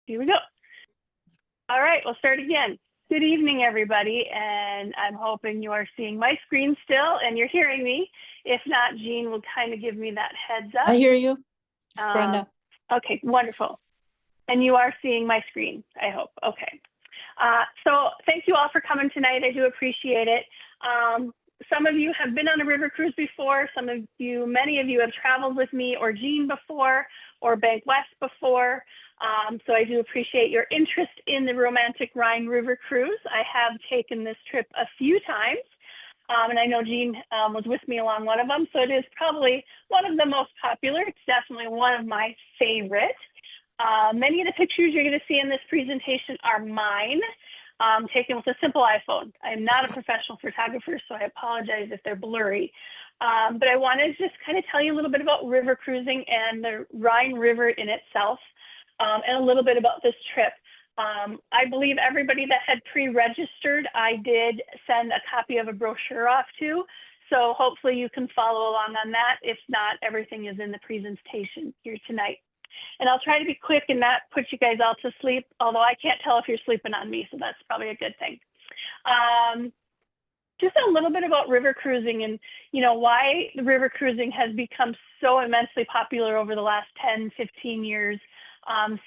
Here we go. All right, we'll start again. Good evening, everybody, and I'm hoping you are seeing my screen still and you're hearing me. If not, Jean will kind of give me that heads up. I hear you. It's Brenda. Okay, wonderful. And you are seeing my screen, I hope. Okay. So thank you all for coming tonight. I do appreciate it. Some of you have been on a river cruise before. Many of you have traveled with me or Jean before or Bank West before. So I do appreciate your interest in the romantic Rhine River cruise. I have taken this trip a few times, and I know Jean was with me along one of them. So it is probably one of the most popular. It's definitely one of my favorite. Many of the pictures you're going to see in this presentation are mine, taken with a simple iPhone. I am not a professional photographer, so I apologize if they're blurry. But I wanted to just kind of tell you a little bit about river cruising and the Rhine River in itself. And a little bit about this trip. I believe everybody that had pre-registered, I did send a copy of a brochure off to. So hopefully you can follow along on that. If not, everything is in the presentation here tonight. And I'll try to be quick and not put you guys all to sleep, although I can't tell if you're sleeping on me, so that's probably a good thing. Just a little bit about river cruising and why the river cruising has become so immensely popular over the last 10, 15 years.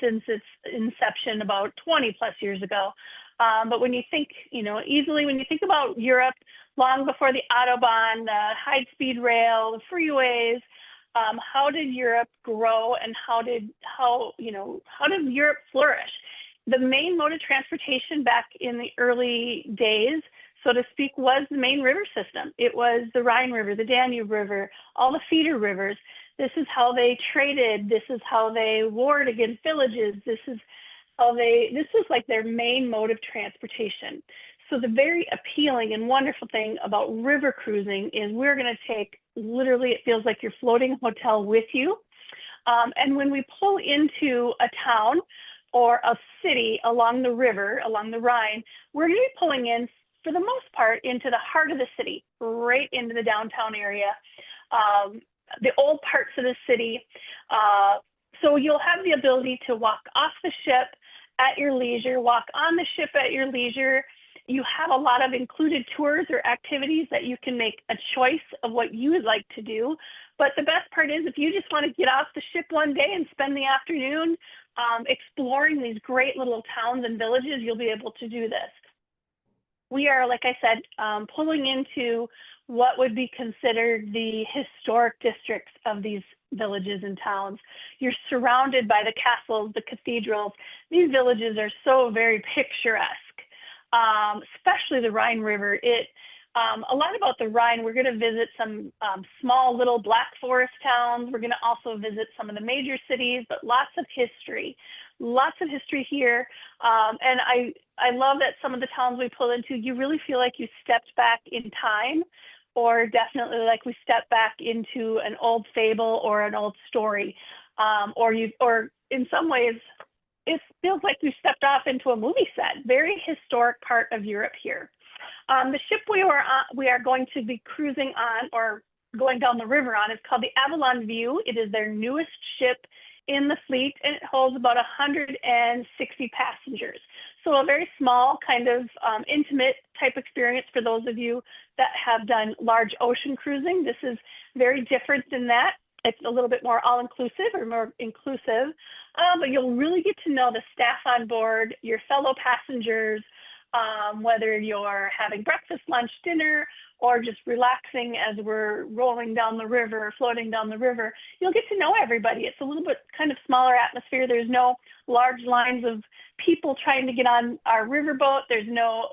Since its inception about 20 plus years ago. But when you think, easily when you think about Europe, long before the Autobahn, the high-speed rail, the freeways, how did Europe grow and how did Europe flourish? The main mode of transportation back in the early days, so to speak, was the main river system. It was the Rhine River, the Danube River, all the feeder rivers. This is how they traded. This is how they warred against villages. This is like their main mode of transportation. So the very appealing and wonderful thing about river cruising is we're going to take, literally, it feels like you're floating a hotel with you. And when we pull into a town or a city along the river, along the Rhine, we're going to be pulling in, for the most part, into the heart of the city, right into the downtown area. The old parts of the city. So you'll have the ability to walk off the ship at your leisure, walk on the ship at your leisure. You have a lot of included tours or activities that you can make a choice of what you would like to do. But the best part is if you just want to get off the ship one day and spend the afternoon exploring these great little towns and villages, you'll be able to do this. We are, like I said, pulling into what would be considered the historic districts of these villages and towns. You're surrounded by the castles, the cathedrals. These villages are so very picturesque, especially the Rhine River. A lot about the Rhine, we're going to visit some small little Black Forest towns. We're going to also visit some of the major cities, but lots of history here. And I love that some of the towns we pull into, you really feel like you stepped back in time, or definitely like we stepped back into an old fable or an old story, or in some ways, it feels like we stepped off into a movie set. Very historic part of Europe here. The ship we are going to be cruising on or going down the river on is called the Avalon View. It is their newest ship in the fleet, and it holds about 160 passengers. So a very small kind of intimate type experience for those of you that have done large ocean cruising. This is very different than that. It's a little bit more all-inclusive or more inclusive, but you'll really get to know the staff on board, your fellow passengers, whether you're having breakfast, lunch, dinner, or just relaxing as we're rolling down the river, floating down the river. You'll get to know everybody. It's a little bit kind of smaller atmosphere. There's no large lines of people trying to get on our riverboat. There's no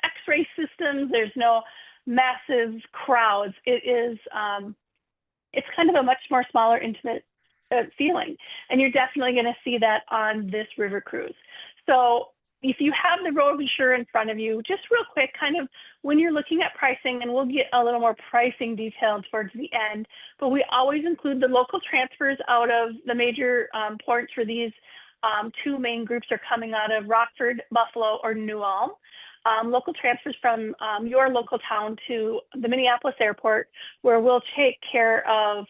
X-ray systems. There's no massive crowds. It's kind of a much more smaller, intimate feeling. And you're definitely going to see that on this river cruise. So if you have the brochure in front of you, just real quick, kind of when you're looking at pricing, and we'll get a little more pricing detailed towards the end, but we always include the local transfers out of the major ports for these two main groups are coming out of Rockford, Buffalo, or New Ulm. local transfers from your local town to the Minneapolis airport, where we'll take care of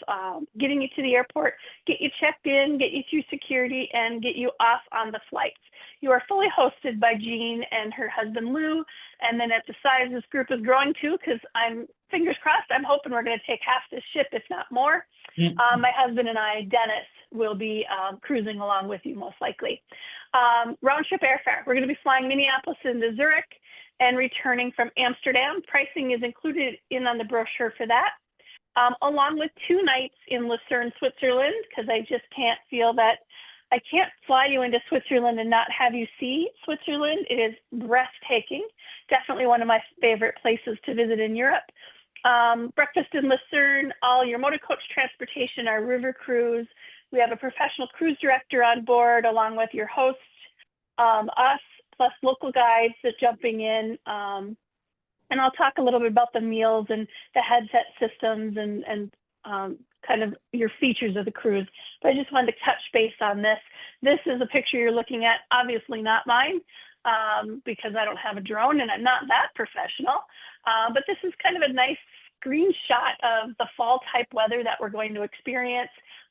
getting you to the airport, get you checked in, get you through security, and get you off on the flights. You are fully hosted by Jean and her husband Lou. And then at the size this group is growing to, because I'm fingers crossed, I'm hoping we're going to take half this ship, if not more. My husband and I, Dennis, will be cruising along with you most likely. Round trip airfare. We're going to be flying Minneapolis into Zurich and returning from Amsterdam. Pricing is included on the brochure for that, along with 2 nights in Lucerne, Switzerland, because I just can't feel that I can't fly you into Switzerland and not have you see Switzerland. It is breathtaking. Definitely one of my favorite places to visit in Europe. Breakfast in Lucerne, all your motor coach transportation, our river cruise. We have a professional cruise director on board, along with your host, us, plus local guides that jumping in. And I'll talk a little bit about the meals and the headset systems and kind of your features of the cruise. But I just wanted to touch base on this. This is a picture you're looking at, obviously not mine, because I don't have a drone and I'm not that professional. But this is kind of a nice screenshot of the fall type weather that we're going to experience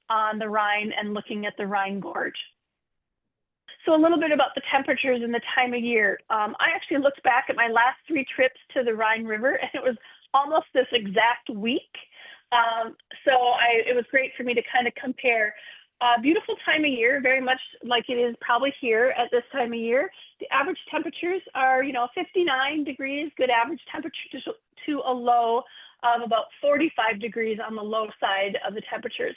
on the Rhine and looking at the Rhine Gorge. So a little bit about the temperatures and the time of year. I actually looked back at my last 3 trips to the Rhine River, and it was almost this exact week. It was great for me to kind of compare. Beautiful time of year, very much like it is probably here at this time of year. The average temperatures are, 59 degrees, good average temperature to a low of about 45 degrees on the low side of the temperatures.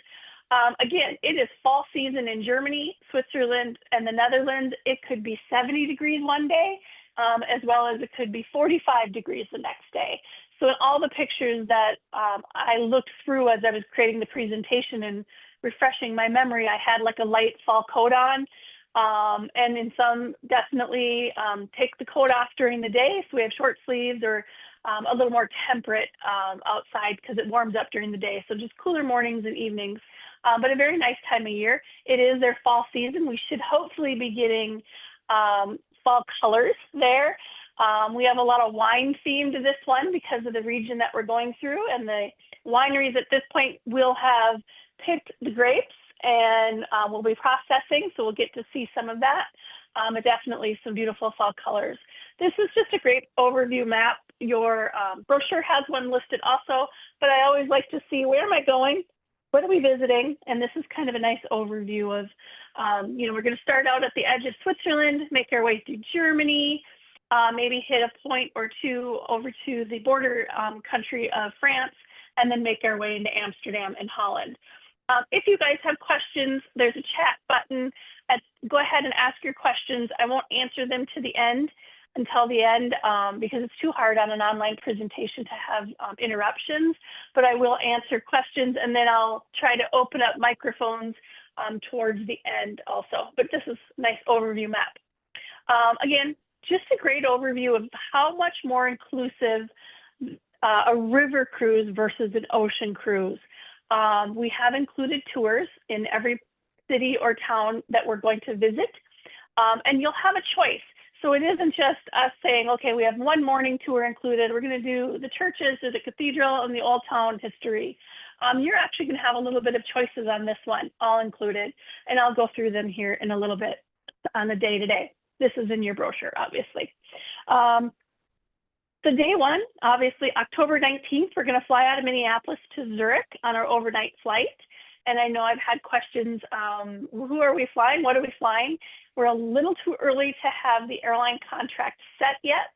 Again, it is fall season in Germany, Switzerland, and the Netherlands. It could be 70 degrees one day, as well as it could be 45 degrees the next day. So in all the pictures that I looked through as I was creating the presentation and refreshing my memory, I had like a light fall coat on. And in some, definitely take the coat off during the day. So we have short sleeves or a little more temperate outside because it warms up during the day. So just cooler mornings and evenings. But a very nice time of year. It is their fall season. We should hopefully be getting fall colors there. We have a lot of wine themed to this one because of the region that we're going through, and the wineries at this point will have picked the grapes and we'll be processing. So we'll get to see some of that. But definitely some beautiful fall colors. This is just a great overview map. Your brochure has one listed also, but I always like to see, where am I going? What are we visiting? And this is kind of a nice overview of, we're going to start out at the edge of Switzerland, make our way through Germany, maybe hit a point or two over to the border country of France, and then make our way into Amsterdam and Holland. If you guys have questions, there's a chat button. Go ahead and ask your questions. I won't answer them until the end because it's too hard on an online presentation to have interruptions, but I will answer questions, and then I'll try to open up microphones towards the end also. But this is a nice overview map. Again, just a great overview of how much more inclusive a river cruise versus an ocean cruise. We have included tours in every city or town that we're going to visit, and you'll have a choice. So it isn't just us saying, okay, we have one morning tour included. We're going to do the churches, or the cathedral, and the old town history. You're actually going to have a little bit of choices on this one, all included. And I'll go through them here in a little bit on the day-to-day. This is in your brochure, obviously. So day one, obviously, October 19th, we're going to fly out of Minneapolis to Zurich on our overnight flight. And I know I've had questions, who are we flying? What are we flying? We're a little too early to have the airline contract set yet,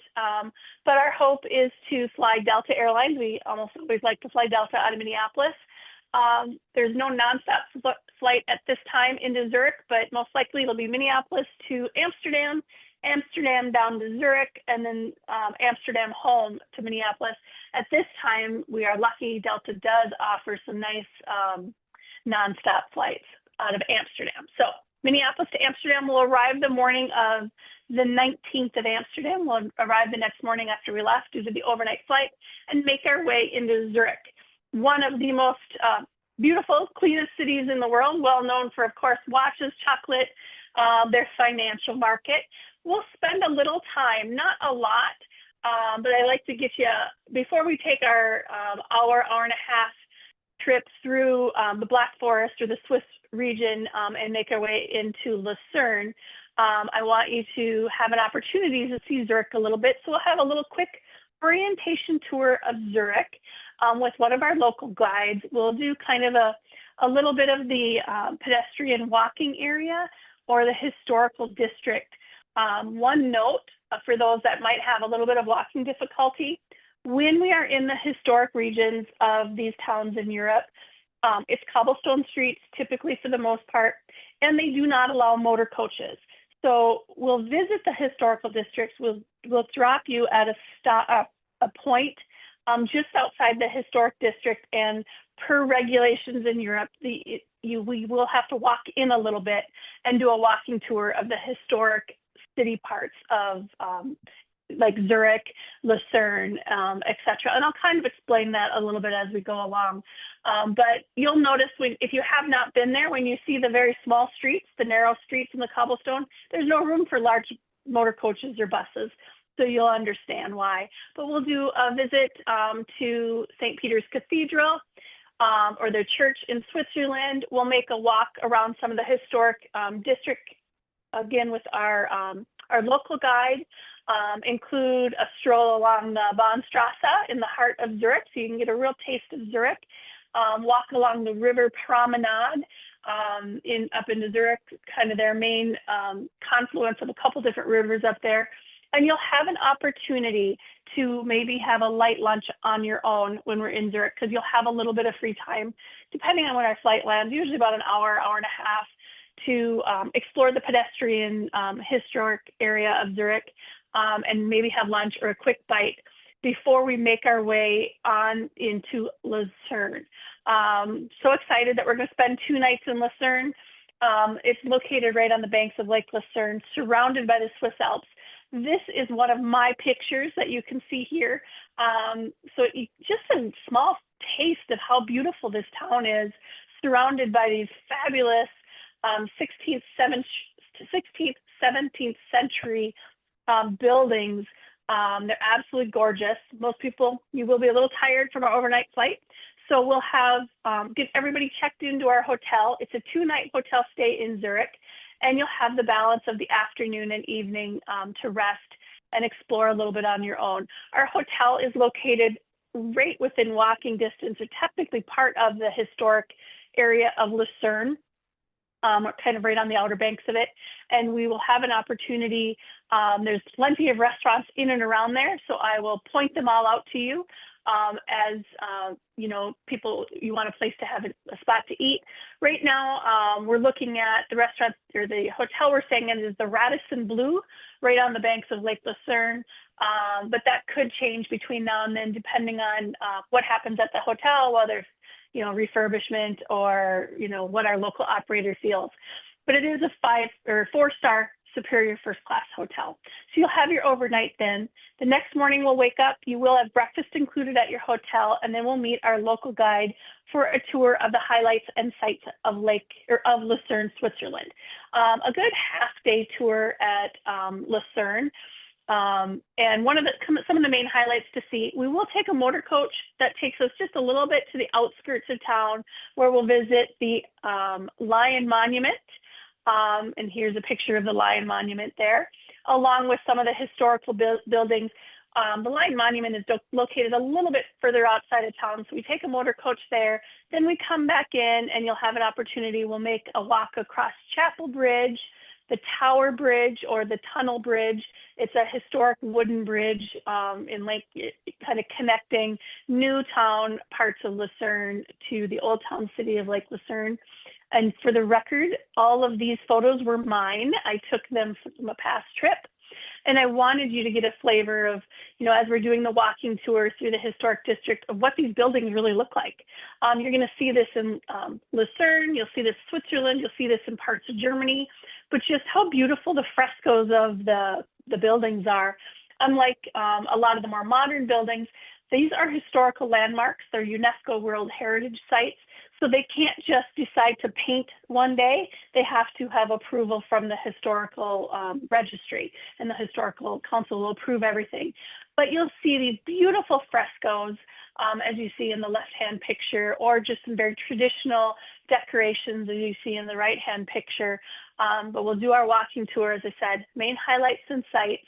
but our hope is to fly Delta Airlines. We almost always like to fly Delta out of Minneapolis. There's no nonstop flight at this time into Zurich, but most likely it'll be Minneapolis to Amsterdam, Amsterdam down to Zurich, and then Amsterdam home to Minneapolis. At this time, we are lucky Delta does offer some nice nonstop flights out of Amsterdam. So Minneapolis to Amsterdam will arrive the morning of the 19th of Amsterdam. We'll arrive the next morning after we left due to the overnight flight and make our way into Zurich, one of the most beautiful, cleanest cities in the world, well known for, of course, watches, chocolate, their financial market. we'll spend a little time, not a lot, but I like to get you, before we take our hour and a half trip through the Black Forest or the Swiss region and make our way into Lucerne, I want you to have an opportunity to see Zurich a little bit. So we'll have a little quick orientation tour of Zurich with one of our local guides. We'll do kind of a little bit of the pedestrian walking area or the historical district. One note for those that might have a little bit of walking difficulty, when we are in the historic regions of these towns in Europe, it's cobblestone streets typically for the most part, and they do not allow motor coaches. So we'll visit the historical districts. We'll drop you at a point just outside the historic district, and per regulations in Europe, we will have to walk in a little bit and do a walking tour of the historic city parts of like Zurich, Lucerne, etc. And I'll kind of explain that a little bit as we go along. But you'll notice if you have not been there, when you see the very small streets, the narrow streets and the cobblestone, there's no room for large motor coaches or buses. So you'll understand why. But we'll do a visit to St. Peter's Cathedral or the church in Switzerland. We'll make a walk around some of the historic district, again, with our local guide. Include a stroll along the Bahnstrasse in the heart of Zurich, so you can get a real taste of Zurich. Walk along the river promenade up into Zurich, kind of their main confluence of a couple different rivers up there. And you'll have an opportunity to maybe have a light lunch on your own when we're in Zurich, because you'll have a little bit of free time, depending on when our flight lands, usually about an hour, hour and a half, to explore the pedestrian historic area of Zurich and maybe have lunch or a quick bite before we make our way on into Lucerne. So excited that we're going to spend 2 nights in Lucerne. It's located right on the banks of Lake Lucerne, surrounded by the Swiss Alps. This is one of my pictures that you can see here. Just a small taste of how beautiful this town is, surrounded by these fabulous 16th, 17th century buildings. They're absolutely gorgeous. Most people, you will be a little tired from our overnight flight. So we'll have, get everybody checked into our hotel. It's a 2-night hotel stay in Zurich, and you'll have the balance of the afternoon and evening to rest and explore a little bit on your own. Our hotel is located right within walking distance, or technically part of the historic area of Lucerne. We're kind of right on the outer banks of it, and we will have an opportunity. There's plenty of restaurants in and around there, so I will point them all out to you as you know, people, you want a place to have a spot to eat. Right now, we're looking at the restaurant, or the hotel we're staying in is the Radisson Blue, right on the banks of Lake Lucerne. But that could change between now and then, depending on what happens at the hotel, whether refurbishment or, what our local operator feels. But it is a 5 or 4-star superior first class hotel. So you'll have your overnight then. The next morning we'll wake up, you will have breakfast included at your hotel, and then we'll meet our local guide for a tour of the highlights and sights of Lucerne, Switzerland. A good half-day tour at Lucerne. And some of the main highlights to see, we will take a motor coach that takes us just a little bit to the outskirts of town, where we'll visit the Lion Monument. And here's a picture of the Lion Monument there, along with some of the historical buildings. The Lion Monument is located a little bit further outside of town, so we take a motor coach there. Then we come back in, and you'll have an opportunity. We'll make a walk across Chapel Bridge, the Tower Bridge, or the Tunnel Bridge. It's a historic wooden bridge in Lake, kind of connecting new town parts of Lucerne to the old town city of Lake Lucerne. And for the record, all of these photos were mine. I took them from a past trip. And I wanted you to get a flavor of, as we're doing the walking tour through the historic district, of what these buildings really look like. You're going to see this in Lucerne, you'll see this in Switzerland, you'll see this in parts of Germany, but just how beautiful the frescoes of the buildings are. Unlike a lot of the more modern buildings, these are historical landmarks. They're UNESCO World Heritage Sites. So they can't just decide to paint one day. They have to have approval from the historical registry, and the historical council will approve everything. But you'll see these beautiful frescoes, as you see in the left-hand picture, or just some very traditional decorations as you see in the right-hand picture. But we'll do our walking tour, as I said, main highlights and sites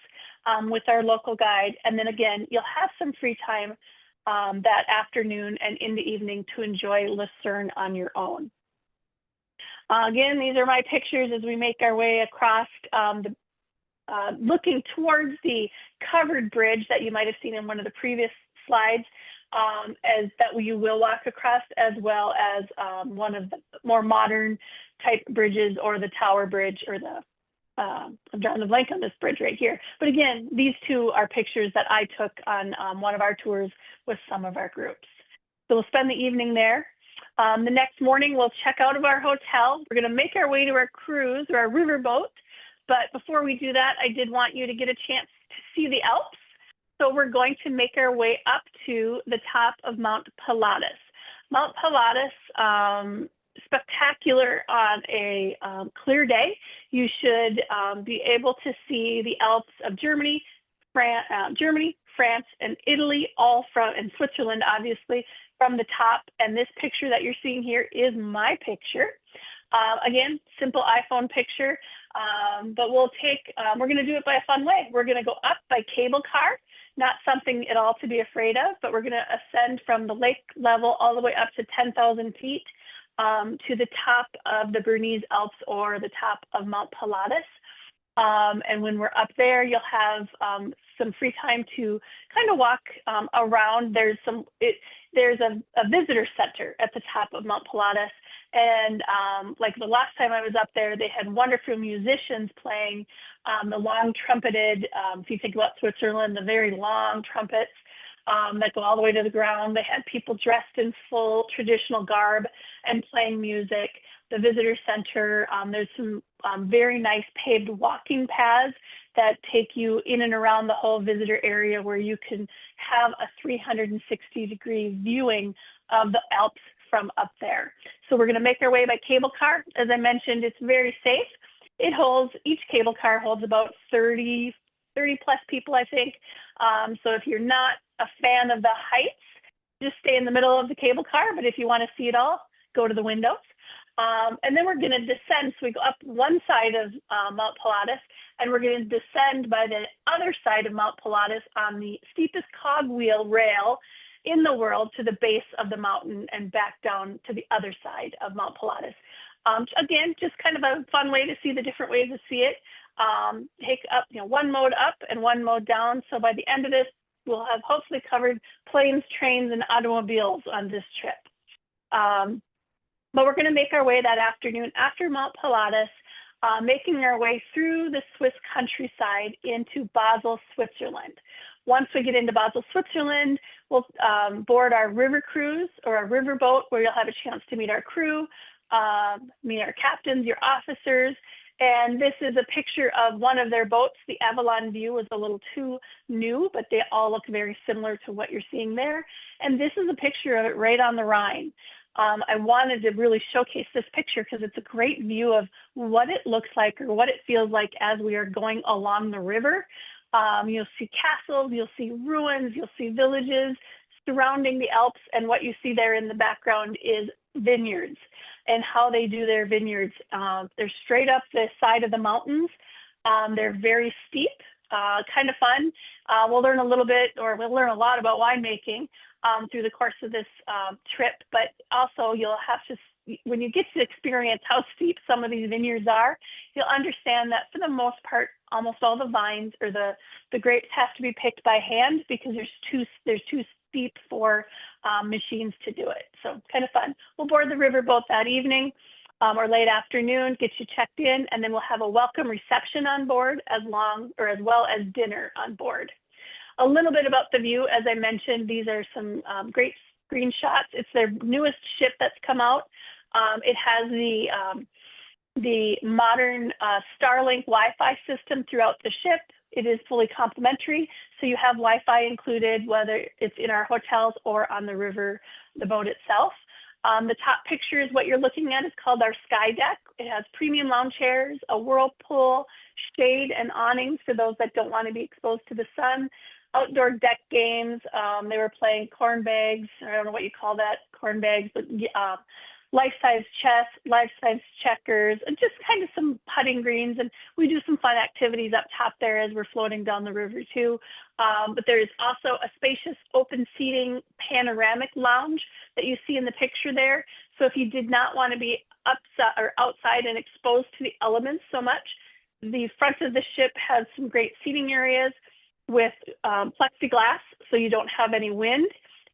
with our local guide. And then again, you'll have some free time that afternoon and in the evening to enjoy Lucerne on your own. Again, these are my pictures as we make our way across looking towards the covered bridge that you might have seen in one of the previous slides, as that you will walk across, as well as one of the more modern type bridges, or the Tower Bridge, or the I'm drawing the blank on this bridge right here. But again, these two are pictures that I took on one of our tours with some of our groups. So we'll spend the evening there. The next morning, we'll check out of our hotel. We're going to make our way to our cruise, or our riverboat. But before we do that, I did want you to get a chance to see the Alps. So we're going to make our way up to the top of Mount Pilatus. Mount Pilatus, spectacular on a clear day. You should be able to see the Alps of Germany, France, and Italy, all from, and Switzerland, obviously, from the top. And this picture that you're seeing here is my picture. Again, simple iPhone picture, but we're going to do it by a fun way. We're going to go up by cable car, not something at all to be afraid of, but we're going to ascend from the lake level all the way up to 10,000 feet to the top of the Bernese Alps, or the top of Mount Pilatus. And when we're up there, you'll have some free time to kind of walk around. There's a visitor center at the top of Mount Pilatus. And like the last time I was up there, they had wonderful musicians playing the long trumpeted, if you think about Switzerland, the very long trumpets that go all the way to the ground. They had people dressed in full traditional garb and playing music. The visitor center, there's some very nice paved walking paths that take you in and around the whole visitor area, where you can have a 360-degree viewing of the Alps from up there. So we're going to make our way by cable car. As I mentioned, it's very safe. Each cable car holds about 30 plus people, I think. So if you're not a fan of the heights, just stay in the middle of the cable car. But if you want to see it all, go to the windows. And then we're going to descend. So we go up one side of Mount Pilatus, and we're going to descend by the other side of Mount Pilatus on the steepest cogwheel rail in the world to the base of the mountain, and back down to the other side of Mount Pilatus. Again, just kind of a fun way to see the different ways to see it. Take up, one mode up and one mode down. So by the end of this, we'll have hopefully covered planes, trains, and automobiles on this trip. But we're going to make our way that afternoon after Mount Pilatus, making our way through the Swiss countryside into Basel, Switzerland. Once we get into Basel, Switzerland, we'll board our river cruise, or our river boat, where you'll have a chance to meet our crew, meet our captains, your officers. And this is a picture of one of their boats. The Avalon View was a little too new, but they all look very similar to what you're seeing there. And this is a picture of it right on the Rhine. I wanted to really showcase this picture because it's a great view of what it looks like, or what it feels like as we are going along the river. You'll see castles, you'll see ruins, you'll see villages surrounding the Alps, and what you see there in the background is vineyards and how they do their vineyards. They're straight up the side of the mountains. They're very steep, kind of fun. We'll learn a little bit, or we'll learn a lot about winemaking through the course of this trip, but also you'll have to, when you get to experience how steep some of these vineyards are, you'll understand that for the most part, almost all the vines, or the grapes, have to be picked by hand, because there's too steep for machines to do it. So kind of fun. We'll board the riverboat that evening or late afternoon, get you checked in, and then we'll have a welcome reception on board, as well as dinner on board. A little bit about the view. As I mentioned, these are some great screenshots. It's their newest ship that's come out. It has the modern Starlink Wi-Fi system throughout the ship. It is fully complimentary, so you have Wi-Fi included, whether it's in our hotels or on the river, the boat itself. The top picture is what you're looking at. It's called our Sky Deck. It has premium lounge chairs, a whirlpool, shade, and awnings for those that don't want to be exposed to the sun. Outdoor deck games. They were playing corn bags. I don't know what you call that, corn bags, but life-size chess, life-size checkers, and just kind of some putting greens. And we do some fun activities up top there as we're floating down the river too. But there is also a spacious open seating panoramic lounge that you see in the picture there. So if you did not want to be outside and exposed to the elements so much, the front of the ship has some great seating areas with plexiglass so you don't have any wind,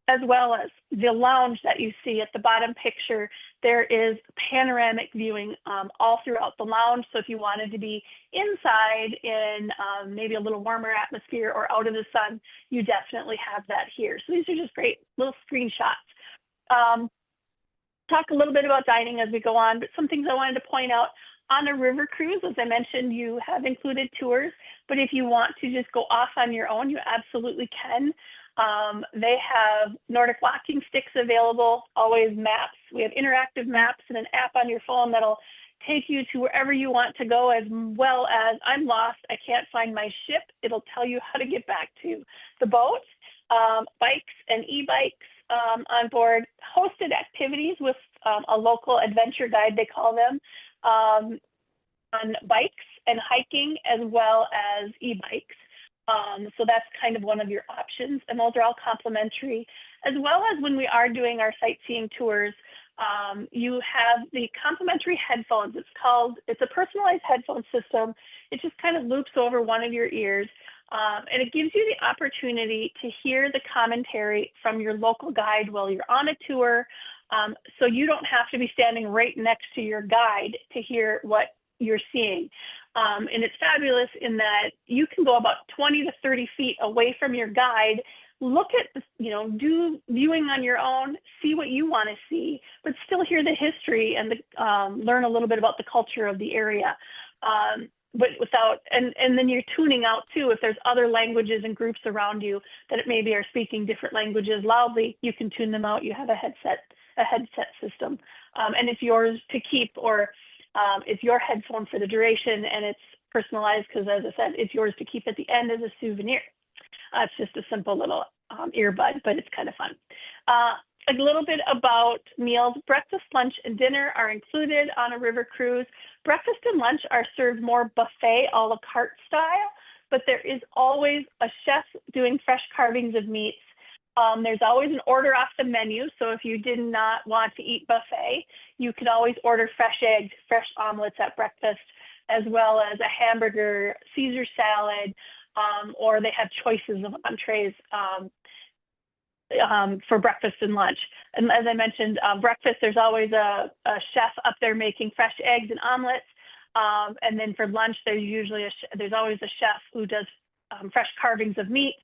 as well as the lounge that you see at the bottom picture. There is panoramic viewing all throughout the lounge. So if you wanted to be inside in maybe a little warmer atmosphere or out in the sun, you definitely have that here. So these are just great little screenshots. Talk a little bit about dining as we go on, but some things I wanted to point out. On a river cruise, as I mentioned, you have included tours, but if you want to just go off on your own, you absolutely can. They have Nordic walking sticks available, always maps. We have interactive maps and an app on your phone that'll take you to wherever you want to go, as well as I'm lost, I can't find my ship. It'll tell you how to get back to the boat. Bikes and e-bikes on board, hosted activities with a local adventure guide, they call them, on bikes and hiking, as well as e-bikes. So that's kind of one of your options, and those are all complimentary. As well as when we are doing our sightseeing tours, you have the complimentary headphones. It's a personalized headphone system. It just kind of loops over one of your ears, and it gives you the opportunity to hear the commentary from your local guide while you're on a tour. So you don't have to be standing right next to your guide to hear what you're seeing. And it's fabulous in that you can go about 20 to 30 feet away from your guide, look at, do viewing on your own, see what you want to see, but still hear the history and learn a little bit about the culture of the area. But and then you're tuning out too. If there's other languages and groups around you that maybe are speaking different languages loudly, you can tune them out. You have a headset system, and it's yours to keep, or it's your headphone for the duration, and it's personalized because, as I said, it's yours to keep at the end as a souvenir. It's just a simple little earbud, but it's kind of fun. A little bit about meals. Breakfast, lunch, and dinner are included on a river cruise. Breakfast and lunch are served more buffet, a la carte style, but there is always a chef doing fresh carvings of meats. There's always an order off the menu. So if you did not want to eat buffet, you could always order fresh eggs, fresh omelets at breakfast, as well as a hamburger, Caesar salad, or they have choices of entrees for breakfast and lunch. And as I mentioned, breakfast, there's always a chef up there making fresh eggs and omelets. And then for lunch, there's always a chef who does fresh carvings of meat,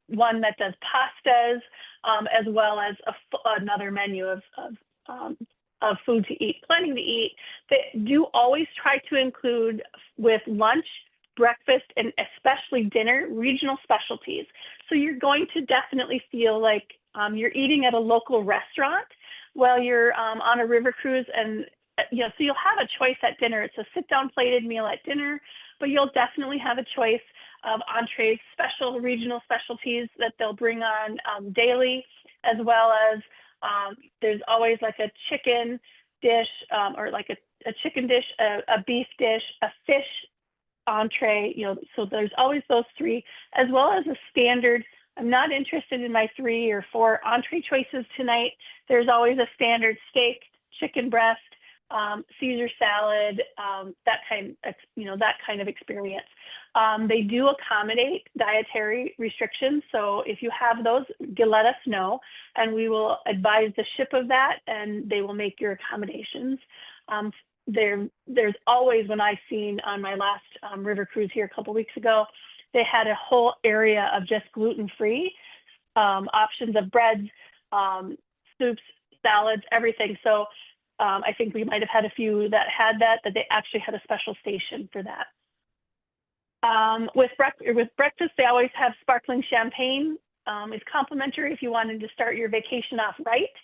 one that does pastas, as well as another menu of food to eat, plenty to eat. They do always try to include with lunch, breakfast, and especially dinner, regional specialties. So you're going to definitely feel like you're eating at a local restaurant while you're on a river cruise. And so you'll have a choice at dinner. It's a sit-down plated meal at dinner, but you'll definitely have a choice of entrees, special regional specialties that they'll bring on daily, as well as there's always like a chicken dish, or like a chicken dish, a beef dish, a fish entree, so there's always those three, as well as a standard. I'm not interested in my 3 or 4 entree choices tonight. There's always a standard steak, chicken breast, Caesar salad, that kind of experience. They do accommodate dietary restrictions. So if you have those, let us know, and we will advise the ship of that, and they will make your accommodations. There's always, when I've seen on my last river cruise here a couple weeks ago, they had a whole area of just gluten-free options of breads, soups, salads, everything. So I think we might have had a few that had that they actually had a special station for that. With breakfast, they always have sparkling champagne. It's complimentary if you wanted to start your vacation off right.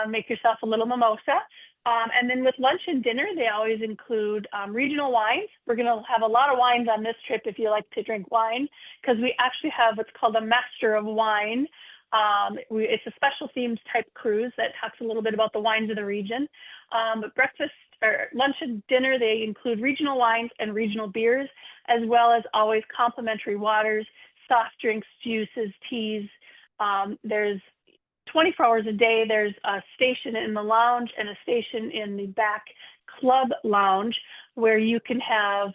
make yourself a little mimosa. And then with lunch and dinner, they always include regional wines. We're going to have a lot of wines on this trip if you like to drink wine, because we actually have what's called a Master of Wine. It's a special themed type cruise that talks a little bit about the wines of the region. But breakfast or lunch and dinner, they include regional wines and regional beers, as well as always complimentary waters, soft drinks, juices, teas. There's 24 hours a day, there's a station in the lounge and a station in the back club lounge where you can have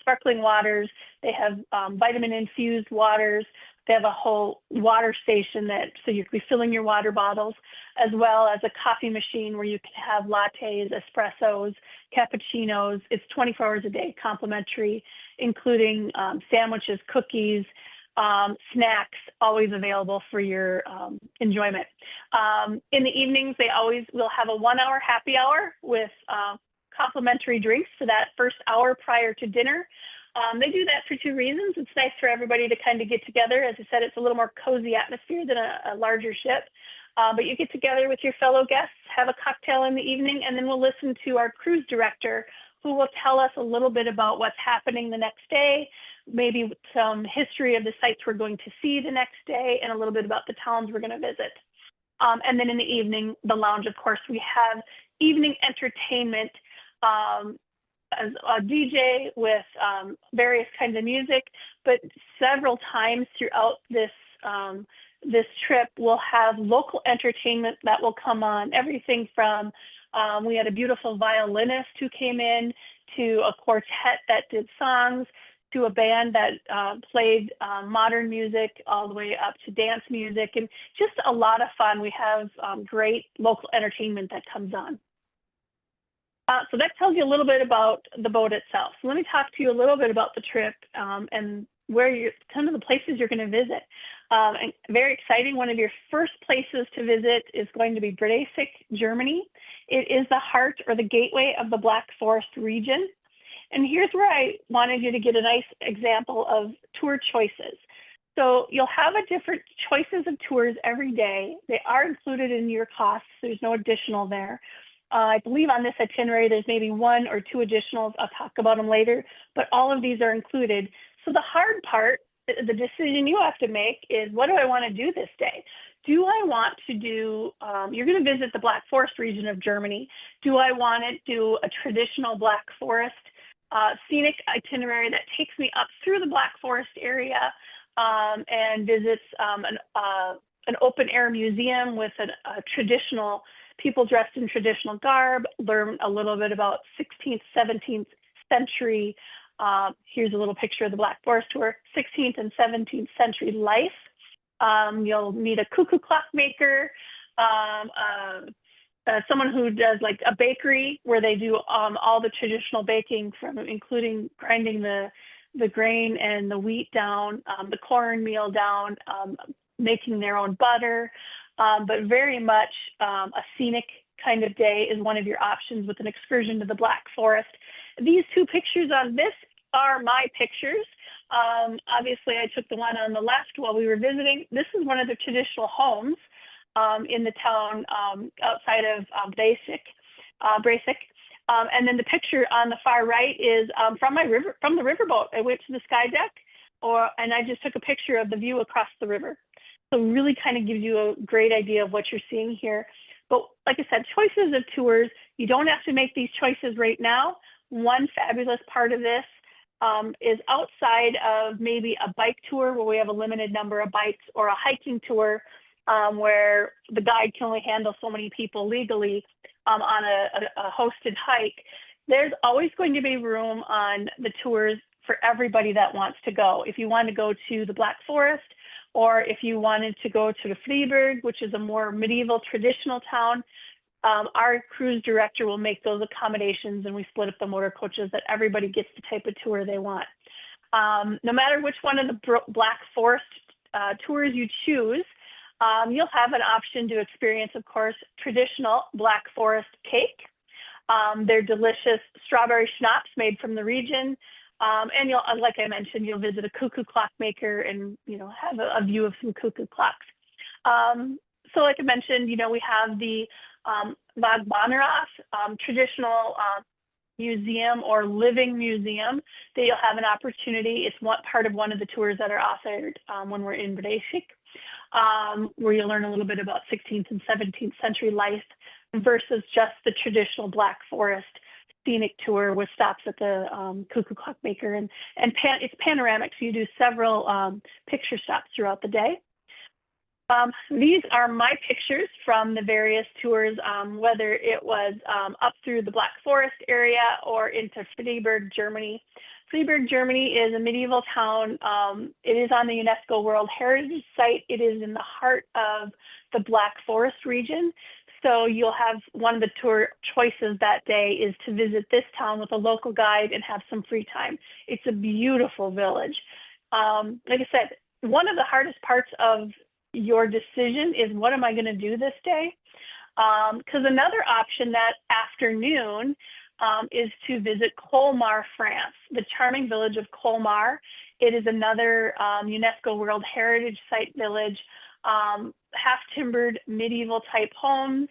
sparkling waters. They have vitamin infused waters. They have a whole water station so you can be filling your water bottles, as well as a coffee machine where you can have lattes, espressos, cappuccinos. It's 24 hours a day, complimentary, including sandwiches, cookies, snacks, always available for your enjoyment. In the evenings, they always will have a 1 hour happy hour with complimentary drinks for that first hour prior to dinner. They do that for two reasons. It's nice for everybody to kind of get together. As I said, it's a little more cozy atmosphere than a larger ship. But you get together with your fellow guests, have a cocktail in the evening, and then we'll listen to our cruise director, who will tell us a little bit about what's happening the next day, maybe some history of the sites we're going to see the next day, and a little bit about the towns we're going to visit. And then in the evening, the lounge, of course, we have evening entertainment, as a DJ with various kinds of music, but several times throughout this trip, we'll have local entertainment that will come on. Everything from, we had a beautiful violinist who came in, to a quartet that did songs, to a band that played modern music, all the way up to dance music, and just a lot of fun. We have great local entertainment that comes on. So that tells you a little bit about the boat itself. So let me talk to you a little bit about the trip and where some of the places you're going to visit. And very exciting, one of your first places to visit is going to be Bredesik, Germany. It is the heart or the gateway of the Black Forest region. And here's where I wanted you to get a nice example of tour choices. So you'll have different choices of tours every day. They are included in your costs. There's no additional there. I believe on this itinerary, there's maybe one or two additionals. I'll talk about them later, but all of these are included. So the hard part, the decision you have to make is, what do I want to do this day? Do I want to do, you're going to visit the Black Forest region of Germany. Do I want to do a traditional Black Forest scenic itinerary that takes me up through the Black Forest area and visits an open air museum with a traditional people dressed in traditional garb, learn a little bit about 16th, 17th century. Here's a little picture of the Black Forest tour, 16th and 17th century life. You'll meet a cuckoo clock maker, someone who does like a bakery where they do all the traditional baking, from including grinding the grain and the wheat down, the cornmeal down, making their own butter. But very much a scenic kind of day is one of your options, with an excursion to the Black Forest. These two pictures on this are my pictures. Obviously, I took the one on the left while we were visiting. This is one of the traditional homes in the town outside of Bredesik. And then the picture on the far right is from the riverboat. I went to the sky deck, and I just took a picture of the view across the river. So really kind of gives you a great idea of what you're seeing here. But like I said, choices of tours, you don't have to make these choices right now. One fabulous part of this is outside of maybe a bike tour where we have a limited number of bikes, or a hiking tour where the guide can only handle so many people legally on a hosted hike. There's always going to be room on the tours for everybody that wants to go. If you want to go to the Black Forest, or if you wanted to go to the Freiburg, which is a more medieval traditional town, our cruise director will make those accommodations, and we split up the motor coaches that everybody gets the type of tour they want. No matter which one of the Black Forest tours you choose, you'll have an option to experience, of course, traditional Black Forest cake. They're delicious strawberry schnapps made from the region. And you'll, like I mentioned, you'll visit a cuckoo clock maker and, have a view of some cuckoo clocks. So like I mentioned, we have the Vagbanerath traditional museum or living museum that you'll have an opportunity. It's part of one of the tours that are offered when we're in Bredasik, where you'll learn a little bit about 16th and 17th century life versus just the traditional Black Forest scenic tour with stops at the Cuckoo Clock Maker. And it's panoramic, so you do several picture stops throughout the day. These are my pictures from the various tours, whether it was up through the Black Forest area or into Freiburg, Germany. Freiburg, Germany is a medieval town. It is on the UNESCO World Heritage Site. It is in the heart of the Black Forest region. So you'll have one of the tour choices that day is to visit this town with a local guide and have some free time. It's a beautiful village. Like I said, one of the hardest parts of your decision is, what am I going to do this day? Because another option that afternoon is to visit Colmar, France, the charming village of Colmar. It is another UNESCO World Heritage Site village, half-timbered medieval type homes,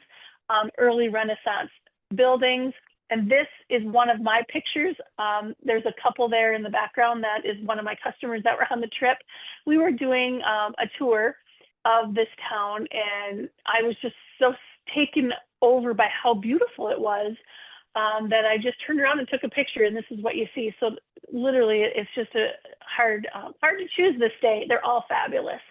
early Renaissance buildings. And this is one of my pictures. There's a couple there in the background. That is one of my customers that were on the trip. We were doing a tour of this town, and I was just so taken over by how beautiful it was that I just turned around and took a picture, and this is what you see. So literally, it's just hard to choose this day. They're all fabulous.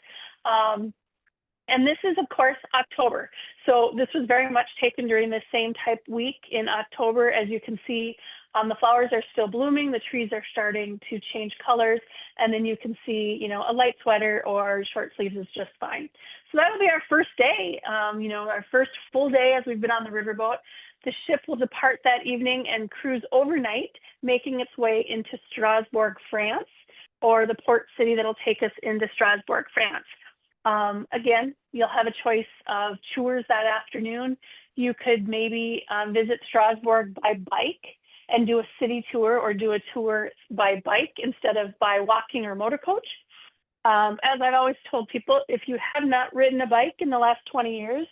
And this is, of course, October. So this was very much taken during the same type week in October. As you can see, the flowers are still blooming. The trees are starting to change colors. And then you can see, a light sweater or short sleeves is just fine. So that'll be our first day, our first full day as we've been on the riverboat. The ship will depart that evening and cruise overnight, making its way into Strasbourg, France, or the port city that'll take us into Strasbourg, France. Again, you'll have a choice of tours that afternoon. You could maybe visit Strasbourg by bike and do a city tour, or do a tour by bike instead of by walking or motor coach. As I've always told people, if you have not ridden a bike in the last 20 years,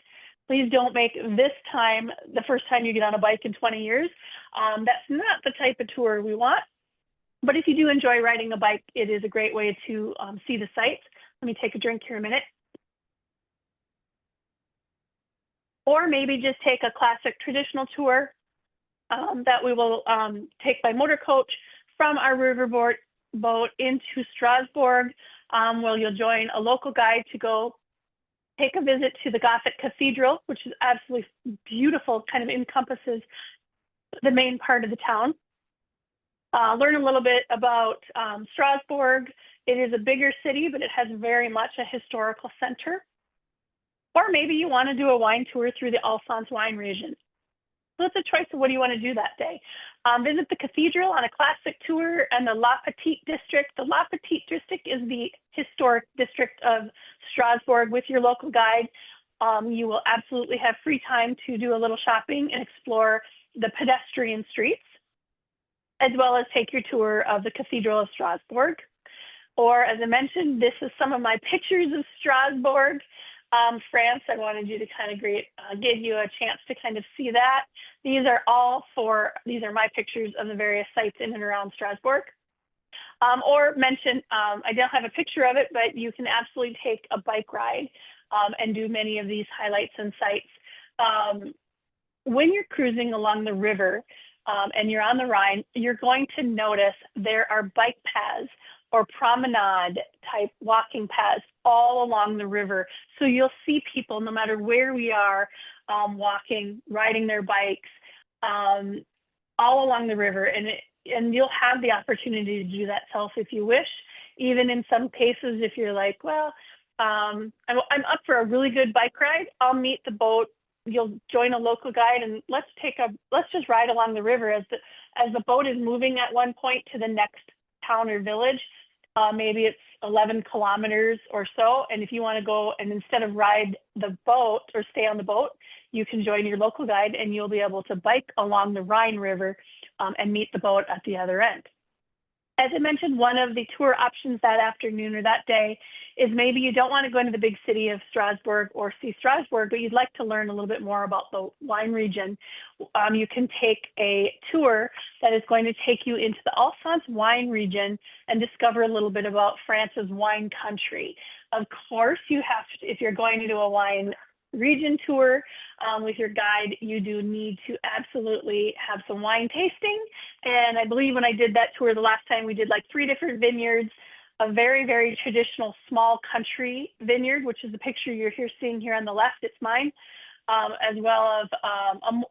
please don't make this time the first time you get on a bike in 20 years. That's not the type of tour we want. But if you do enjoy riding a bike, it is a great way to see the sights. Let me take a drink here a minute. Or maybe just take a classic traditional tour that we will take by motor coach from our riverboat boat into Strasbourg, where you'll join a local guide to go take a visit to the Gothic Cathedral, which is absolutely beautiful, kind of encompasses the main part of the town. Learn a little bit about Strasbourg. It is a bigger city, but it has very much a historical center. Or maybe you want to do a wine tour through the Alsace wine region. So it's a choice of what do you want to do that day. Visit the cathedral on a classic tour and the La Petite district. The La Petite district is the historic district of Strasbourg with your local guide. You will absolutely have free time to do a little shopping and explore the pedestrian streets, as well as take your tour of the Cathedral of Strasbourg. Or, as I mentioned, this is some of my pictures of Strasbourg, France. I wanted you to kind of give you a chance to kind of see that. These are my pictures of the various sites in and around Strasbourg. Or mention, I don't have a picture of it, but you can absolutely take a bike ride and do many of these highlights and sites. When you're cruising along the river and you're on the Rhine, you're going to notice there are bike paths or promenade type walking paths all along the river. So you'll see people, no matter where we are, walking, riding their bikes all along the river. And you'll have the opportunity to do that self if you wish. Even in some cases, if you're like, well, I'm up for a really good bike ride, I'll meet the boat. You'll join a local guide and let's just ride along the river as the boat is moving at one point to the next town or village. Maybe it's 11 kilometers or so. And if you want to go and instead of ride the boat or stay on the boat, you can join your local guide and you'll be able to bike along the Rhine River and meet the boat at the other end. As I mentioned, one of the tour options that afternoon or that day is maybe you don't want to go into the big city of Strasbourg or see Strasbourg, but you'd like to learn a little bit more about the wine region. You can take a tour that is going to take you into the Alsace wine region and discover a little bit about France's wine country. Of course, you have to, if you're going to do a wine region tour with your guide, you do need to absolutely have some wine tasting. And I believe when I did that tour the last time, we did like 3 different vineyards, a very, very traditional small country vineyard, which is the picture you're seeing here on the left. It's mine, as well as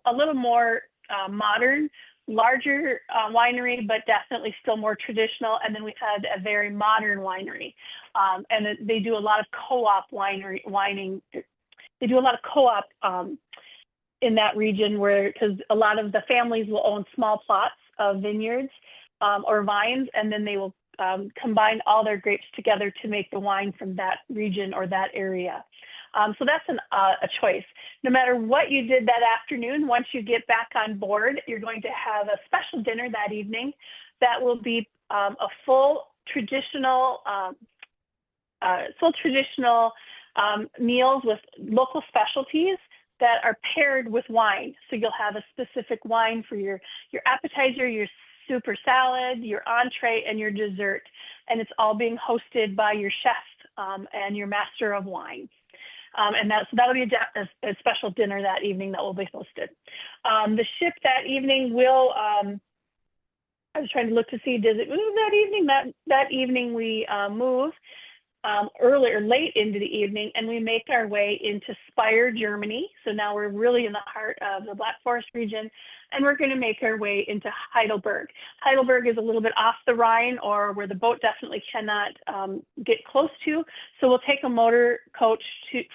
a little more modern, larger winery, but definitely still more traditional. And then we've had a very modern winery. And they do a lot of co-op wining. They do a lot of co-op in that region because a lot of the families will own small plots of vineyards or vines, and then they will combine all their grapes together to make the wine from that region or that area. So that's a choice. No matter what you did that afternoon, once you get back on board, you're going to have a special dinner that evening that will be a full traditional meals with local specialties that are paired with wine. So you'll have a specific wine for your appetizer, your super salad, your entree, and your dessert. And it's all being hosted by your chef and your master of wine. And that'll be a special dinner that evening that will be hosted. The ship that evening will, I was trying to look to see, does it move that evening? That evening we move late into the evening, and we make our way into Speyer, Germany. So now we're really in the heart of the Black Forest region, and we're going to make our way into Heidelberg. Heidelberg is a little bit off the Rhine, or where the boat definitely cannot get close to. So we'll take a motor coach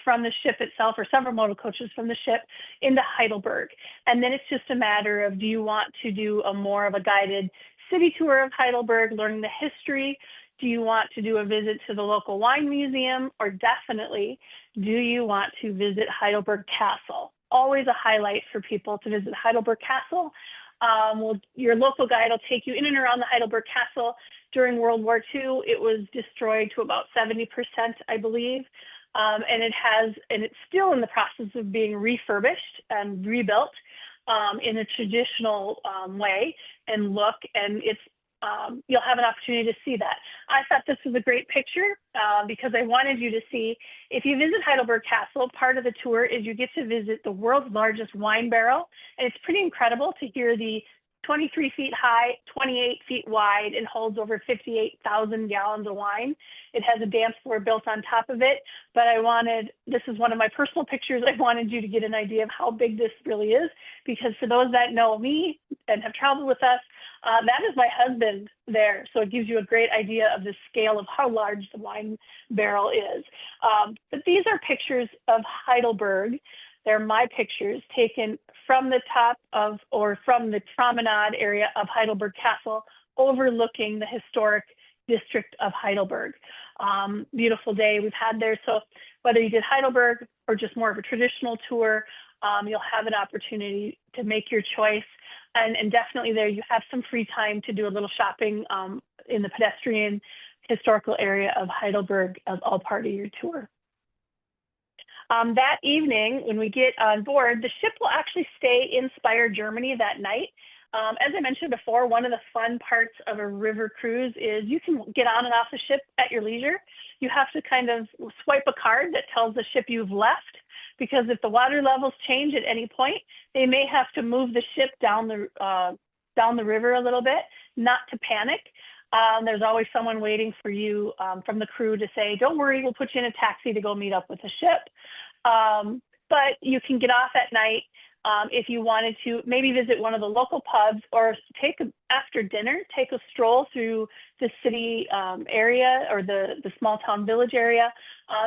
from the ship itself, or several motor coaches from the ship into Heidelberg. And then it's just a matter of, do you want to do more of a guided city tour of Heidelberg, learning the history? Do you want to do a visit to the local wine museum, or definitely, do you want to visit Heidelberg Castle? Always a highlight for people to visit Heidelberg Castle. Your local guide will take you in and around the Heidelberg Castle. During World War II, it was destroyed to about 70%, I believe. And it's still in the process of being refurbished and rebuilt in a traditional way and look, and you'll have an opportunity to see that. I thought this was a great picture because I wanted you to see, if you visit Heidelberg Castle, part of the tour is you get to visit the world's largest wine barrel. And it's pretty incredible to hear the 23 feet high, 28 feet wide, and holds over 58,000 gallons of wine. It has a dance floor built on top of it, but this is one of my personal pictures. I wanted you to get an idea of how big this really is, because for those that know me and have traveled with us, that is my husband there. So it gives you a great idea of the scale of how large the wine barrel is. But these are pictures of Heidelberg. They're my pictures taken from the top of, or from the promenade area of Heidelberg Castle, overlooking the historic district of Heidelberg. Beautiful day we've had there. So whether you did Heidelberg or just more of a traditional tour, you'll have an opportunity to make your choice. And definitely there you have some free time to do a little shopping in the pedestrian historical area of Heidelberg as all part of your tour. That evening, when we get on board, the ship will actually stay in Speyer, Germany that night. As I mentioned before, one of the fun parts of a river cruise is you can get on and off the ship at your leisure. You have to kind of swipe a card that tells the ship you've left, because if the water levels change at any point, they may have to move the ship down the river a little bit. Not to panic. There's always someone waiting for you from the crew to say, don't worry, we'll put you in a taxi to go meet up with the ship. But you can get off at night if you wanted to maybe visit one of the local pubs, or after dinner, take a stroll through the city area, or the small town village area,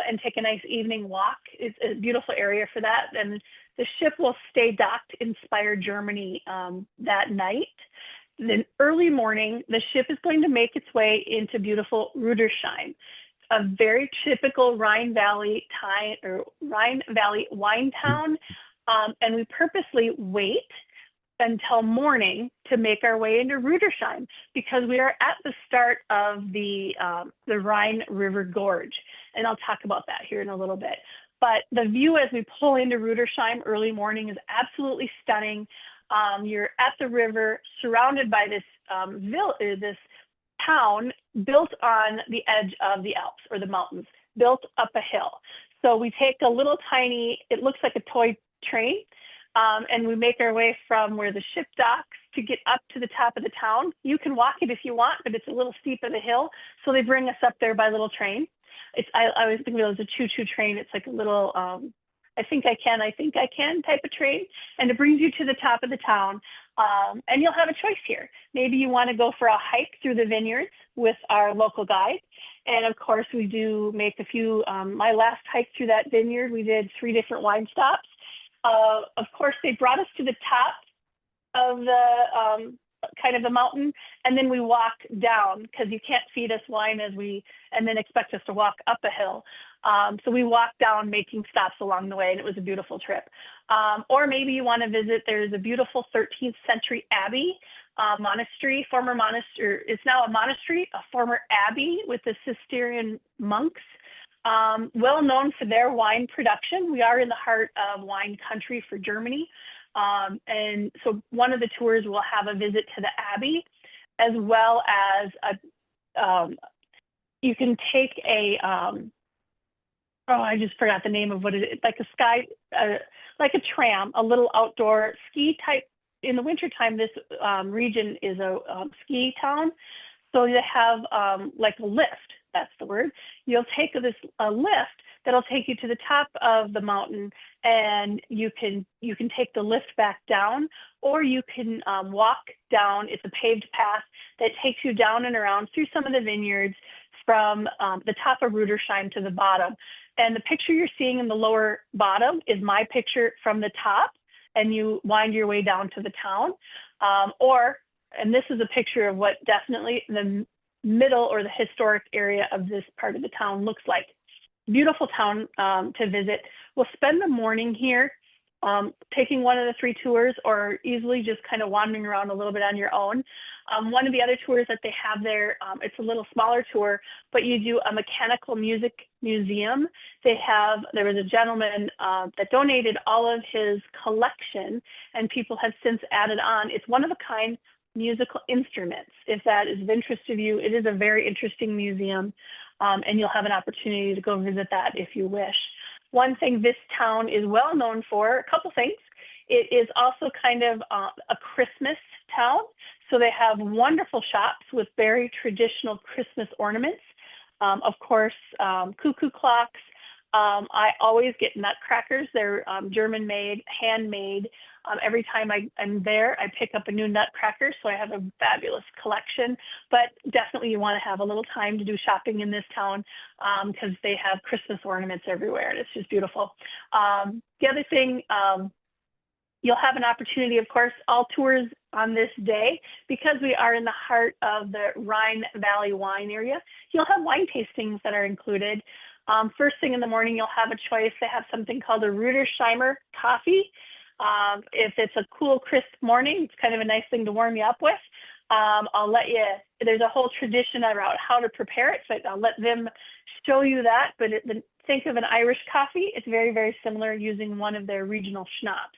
and take a nice evening walk. It's a beautiful area for that. And the ship will stay docked in Speyer, Germany that night. Then early morning, the ship is going to make its way into beautiful Rüdersheim, a very typical Rhine Valley wine town. And we purposely wait until morning to make our way into Rüdersheim, because we are at the start of the Rhine River Gorge. and I'll talk about that here in a little bit. But the view as we pull into Rudersheim early morning is absolutely stunning. You're at the river, surrounded by this this town built on the edge of the Alps or the mountains, built up a hill. So we take a little tiny, it looks like a toy train, and we make our way from where the ship docks to get up to the top of the town. You can walk it if you want, but it's a little steep of the hill. So they bring us up there by little train. I always think of it as a choo-choo train. It's like a little, I think I can type of train. And it brings you to the top of the town. And you'll have a choice here. Maybe you want to go for a hike through the vineyards with our local guide. And of course, we do make a few, my last hike through that vineyard, we did 3 different wine stops. Of course, they brought us to the top of the kind of the mountain, and then we walked down because you can't feed us wine and then expect us to walk up a hill. So we walked down making stops along the way, and it was a beautiful trip. Or maybe you want to visit, there's a beautiful 13th century abbey, monastery, former monastery, it's now a monastery, a former abbey with the Cistercian monks. Well known for their wine production. We are in the heart of wine country for Germany. And so one of the tours will have a visit to the Abbey, as well as you can take a, I just forgot the name of what it is, like like a tram, a little outdoor ski type. In the wintertime, this region is a ski town. So you have like a lift, that's the word. You'll take this lift that'll take you to the top of the mountain, and you can take the lift back down, or you can walk down. It's a paved path that takes you down and around through some of the vineyards from the top of Rudersheim to the bottom. And the picture you're seeing in the lower bottom is my picture from the top, and you wind your way down to the town. And this is a picture of what definitely the middle or the historic area of this part of the town looks like. Beautiful town to visit. We'll spend the morning here taking one of the 3 tours, or easily just kind of wandering around a little bit on your own. One of the other tours that they have there, it's a little smaller tour, but you do a mechanical music museum. There was a gentleman that donated all of his collection, and people have since added on. It's one-of-a-kind musical instruments. If that is of interest to you, it is a very interesting museum, and you'll have an opportunity to go visit that if you wish. One thing this town is well known for, a couple things. It is also kind of a Christmas town. So they have wonderful shops with very traditional Christmas ornaments. Of course, cuckoo clocks. I always get nutcrackers. They're German-made, handmade. Every time I'm there, I pick up a new nutcracker, so I have a fabulous collection. But definitely you want to have a little time to do shopping in this town because they have Christmas ornaments everywhere, and it's just beautiful. The other thing, you'll have an opportunity, of course, all tours on this day, because we are in the heart of the Rhine Valley wine area. You'll have wine tastings that are included. First thing in the morning, you'll have a choice. They have something called a Rudersheimer coffee. If it's a cool, crisp morning, it's kind of a nice thing to warm you up with. I'll let you, there's a whole tradition about how to prepare it, so I'll let them show you that. But think of an Irish coffee. It's very, very similar, using one of their regional schnapps.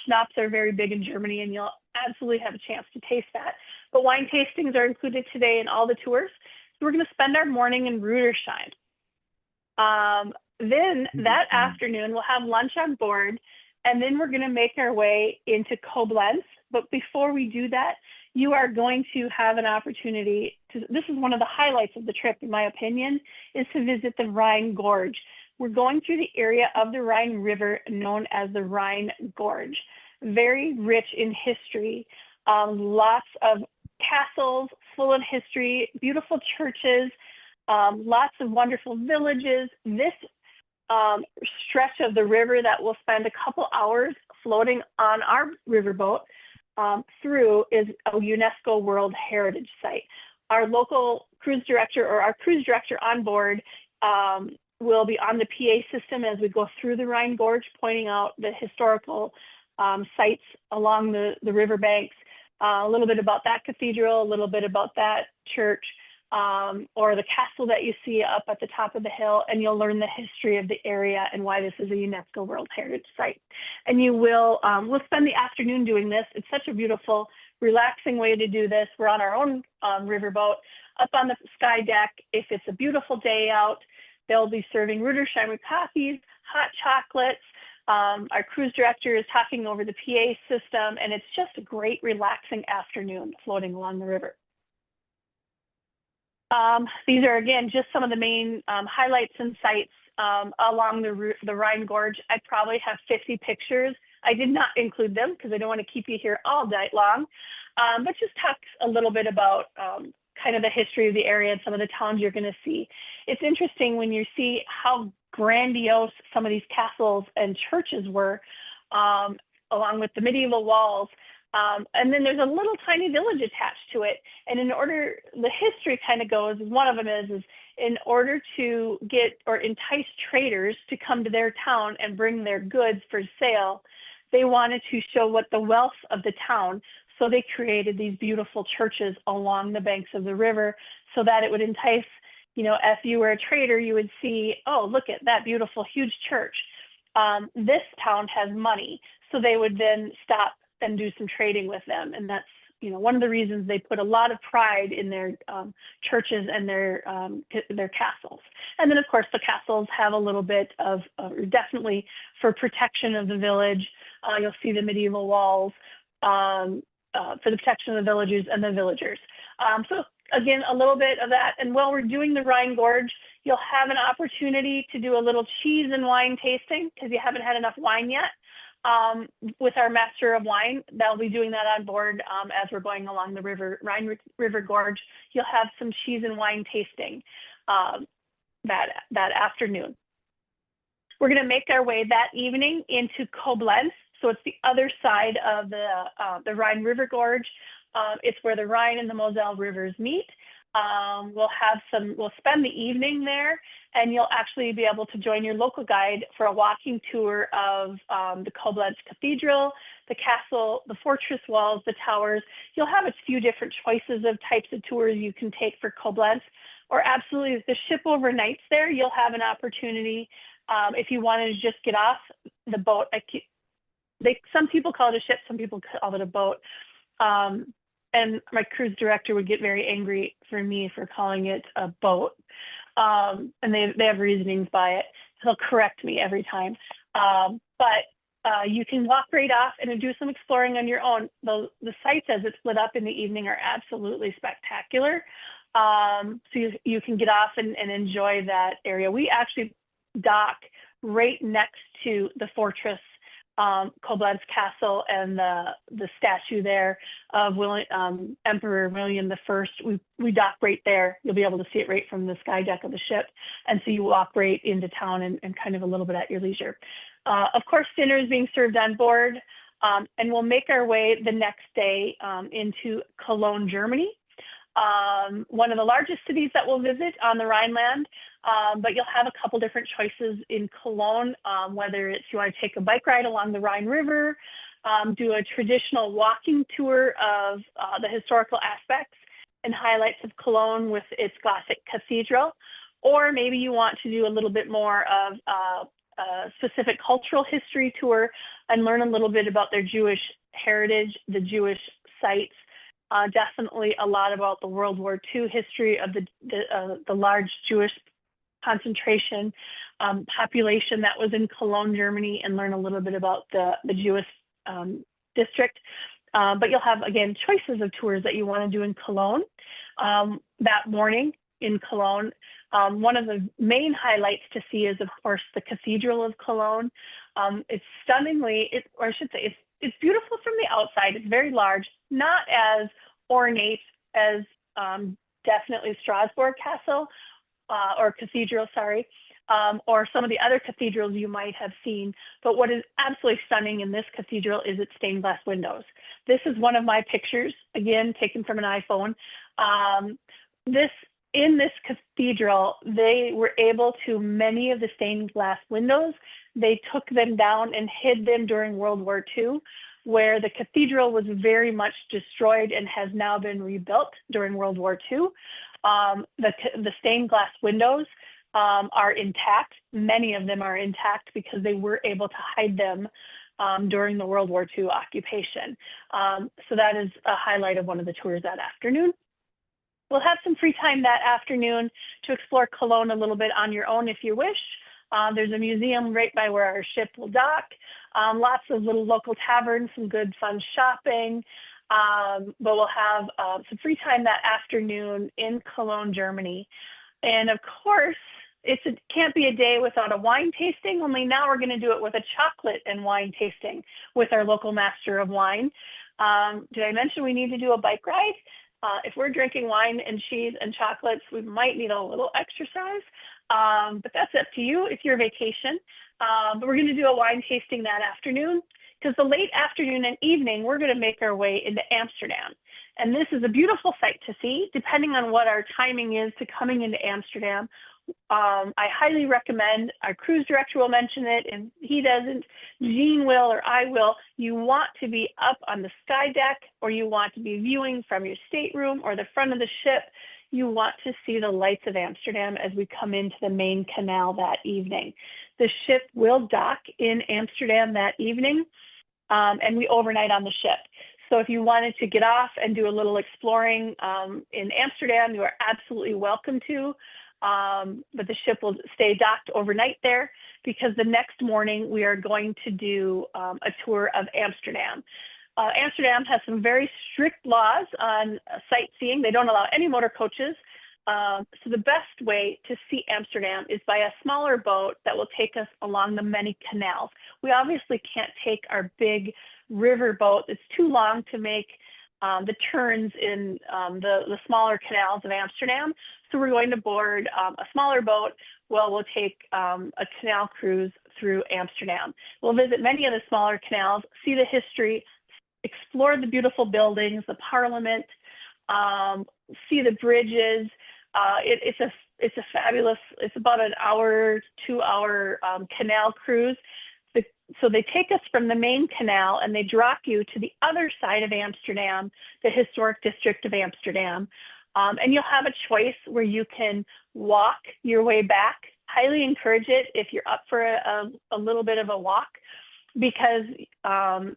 Schnapps are very big in Germany, and you'll absolutely have a chance to taste that. But wine tastings are included today in all the tours. So we're going to spend our morning in Rudersheim. Then that afternoon, we'll have lunch on board, and then we're going to make our way into Koblenz. But before we do that, you are going to have an opportunity to, this is one of the highlights of the trip, in my opinion, is to visit the Rhine Gorge. We're going through the area of the Rhine River known as the Rhine Gorge. Very rich in history, lots of castles full of history, beautiful churches, lots of wonderful villages. This stretch of the river that we'll spend a couple hours floating on our riverboat through is a UNESCO World Heritage Site. Our local cruise director, or our cruise director on board, will be on the PA system as we go through the Rhine Gorge, pointing out the historical sites along the riverbanks, a little bit about that cathedral, a little bit about that church. or the castle that you see up at the top of the hill, and you'll learn the history of the area and why this is a UNESCO World Heritage Site. And you will, we'll spend the afternoon doing this. It's such a beautiful, relaxing way to do this. We're on our own riverboat up on the sky deck. If it's a beautiful day out, they'll be serving Rudersheimer coffees, hot chocolates. Our cruise director is talking over the PA system, and it's just a great, relaxing afternoon floating along the river. These are, again, just some of the main highlights and sites along the Rhine Gorge. I probably have 50 pictures. I did not include them because I don't want to keep you here all night long, but just talk a little bit about kind of the history of the area and some of the towns you're going to see. It's interesting when you see how grandiose some of these castles and churches were, along with the medieval walls. And then there's a little tiny village attached to it. And in order, the history kind of goes, one of them is in order to get or entice traders to come to their town and bring their goods for sale, they wanted to show what the wealth of the town. So they created these beautiful churches along the banks of the river so that it would entice, you know, if you were a trader, you would see, oh, look at that beautiful, huge church. This town has money. So they would then stop and do some trading with them. And that's, you know, one of the reasons they put a lot of pride in their churches and their castles. And then, of course, the castles have a little bit of, definitely for protection of the village. You'll see the medieval walls for the protection of the villages and the villagers. So again, a little bit of that. And while we're doing the Rhine Gorge, you'll have an opportunity to do a little cheese and wine tasting because you haven't had enough wine yet. With our Master of Wine, they'll be doing that on board as we're going along the Rhine River Gorge. You'll have some cheese and wine tasting that afternoon. We're going to make our way that evening into Koblenz. So it's the other side of the Rhine River Gorge. It's where the Rhine and the Moselle rivers meet. We'll spend the evening there, and you'll actually be able to join your local guide for a walking tour of the Koblenz Cathedral, the castle, the fortress walls, the towers. You'll have a few different choices of types of tours you can take for Koblenz, or absolutely if the ship overnights there, you'll have an opportunity if you wanted to just get off the boat. Some people call it a ship, some people call it a boat. And my cruise director would get very angry for me for calling it a boat. And they have reasonings by it. He'll correct me every time. But you can walk right off and do some exploring on your own. The sites as it's lit up in the evening are absolutely spectacular. So you can get off and enjoy that area. We actually dock right next to the fortress, Koblenz Castle, and the statue there of Emperor William I. We dock right there. You'll be able to see it right from the sky deck of the ship. And so you walk right into town and kind of a little bit at your leisure. Of course, dinner is being served on board, and we'll make our way the next day into Cologne, Germany. One of the largest cities that we'll visit on the Rhineland, but you'll have a couple different choices in Cologne, whether it's you want to take a bike ride along the Rhine River, do a traditional walking tour of the historical aspects and highlights of Cologne with its Gothic cathedral, or maybe you want to do a little bit more of a specific cultural history tour and learn a little bit about their Jewish heritage, the Jewish sites. Definitely a lot about the World War II history of the large Jewish concentration population that was in Cologne, Germany, and learn a little bit about the Jewish district. But you'll have, again, choices of tours that you want to do in Cologne. That morning in Cologne, one of the main highlights to see is, of course, the Cathedral of Cologne. It's stunningly, it's beautiful from the outside. It's very large, not as ornate as definitely Strasbourg Castle or Cathedral, sorry, or some of the other cathedrals you might have seen. But what is absolutely stunning in this cathedral is its stained glass windows. This is one of my pictures, again, taken from an iPhone. In this cathedral, they were able to, many of the stained glass windows, they took them down and hid them during World War II, where the cathedral was very much destroyed and has now been rebuilt during World War II. The stained glass windows are intact. Many of them are intact because they were able to hide them during the World War II occupation. So that is a highlight of one of the tours that afternoon. We'll have some free time that afternoon to explore Cologne a little bit on your own if you wish. There's a museum right by where our ship will dock. Lots of little local taverns, some good fun shopping. But we'll have some free time that afternoon in Cologne, Germany. And of course, can't be a day without a wine tasting, only now we're going to do it with a chocolate and wine tasting with our local master of wine. Did I mention we need to do a bike ride? If we're drinking wine and cheese and chocolates, we might need a little exercise, but that's up to you if you're vacation. But we're going to do a wine tasting that afternoon, because the late afternoon and evening, we're going to make our way into Amsterdam. And this is a beautiful sight to see, depending on what our timing is to coming into Amsterdam. I highly recommend, our cruise director will mention it, and he doesn't, Jean will or I will, you want to be up on the sky deck, or you want to be viewing from your stateroom or the front of the ship. You want to see the lights of Amsterdam as we come into the main canal that evening. The ship will dock in Amsterdam that evening, and we overnight on the ship. So if you wanted to get off and do a little exploring in Amsterdam, you are absolutely welcome to. But the ship will stay docked overnight there, because the next morning we are going to do a tour of Amsterdam. Amsterdam has some very strict laws on sightseeing. They don't allow any motor coaches. So the best way to see Amsterdam is by a smaller boat that will take us along the many canals. We obviously can't take our big river boat. It's too long to make the turns in the smaller canals of Amsterdam. So we're going to board a smaller boat. Well, we'll take a canal cruise through Amsterdam. We'll visit many of the smaller canals, see the history, explore the beautiful buildings, the parliament, see the bridges. It's a fabulous, it's about an hour, 2 hour canal cruise. So they take us from the main canal and they drop you to the other side of Amsterdam, the historic district of Amsterdam. And you'll have a choice where you can walk your way back. Highly encourage it if you're up for a little bit of a walk, because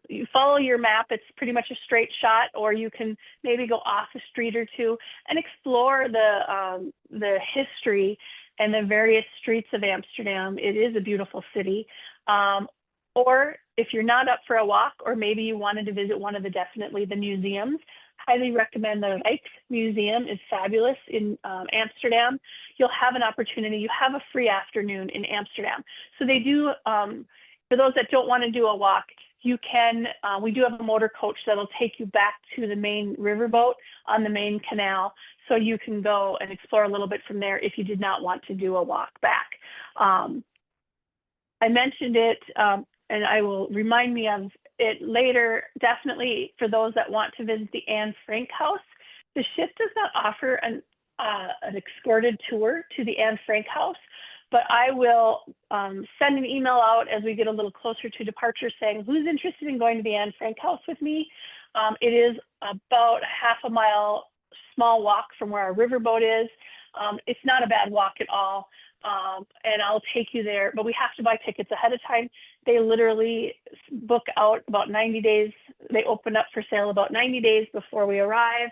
you follow your map, it's pretty much a straight shot, or you can maybe go off a street or two and explore the history and the various streets of Amsterdam. It is a beautiful city. Or if you're not up for a walk, or maybe you wanted to visit one of the museums, highly recommend the Rijksmuseum is fabulous in Amsterdam. You'll have an opportunity, you have a free afternoon in Amsterdam. So they do, for those that don't want to do a walk, you can, we do have a motor coach that'll take you back to the main riverboat on the main canal, so you can go and explore a little bit from there if you did not want to do a walk back. I mentioned it, and I will remind me of it later. Definitely for those that want to visit the Anne Frank house, the ship does not offer an escorted tour to the Anne Frank house, but I will send an email out as we get a little closer to departure saying who's interested in going to the Anne Frank house with me. It is about half a mile small walk from where our riverboat is. It's not a bad walk at all. And I'll take you there, but we have to buy tickets ahead of time. They literally book out about 90 days. They open up for sale about 90 days before we arrive,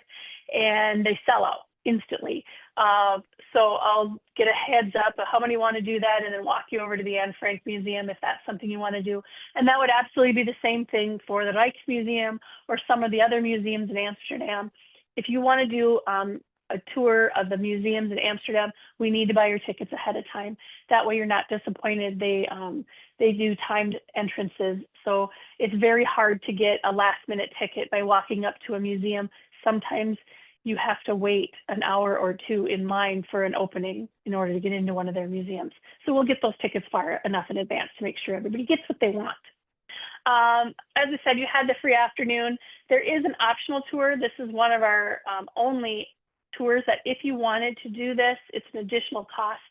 and they sell out instantly. So I'll get a heads up of how many want to do that, and then walk you over to the Anne Frank Museum if that's something you want to do. And that would absolutely be the same thing for the Rijksmuseum or some of the other museums in Amsterdam. If you want to do a tour of the museums in Amsterdam, we need to buy your tickets ahead of time. That way you're not disappointed. They do timed entrances, so it's very hard to get a last minute ticket by walking up to a museum. Sometimes you have to wait an hour or two in line for an opening in order to get into one of their museums. So we'll get those tickets far enough in advance to make sure everybody gets what they want. As I said, you had the free afternoon. There is an optional tour. This is one of our only tours that if you wanted to do this, it's an additional cost.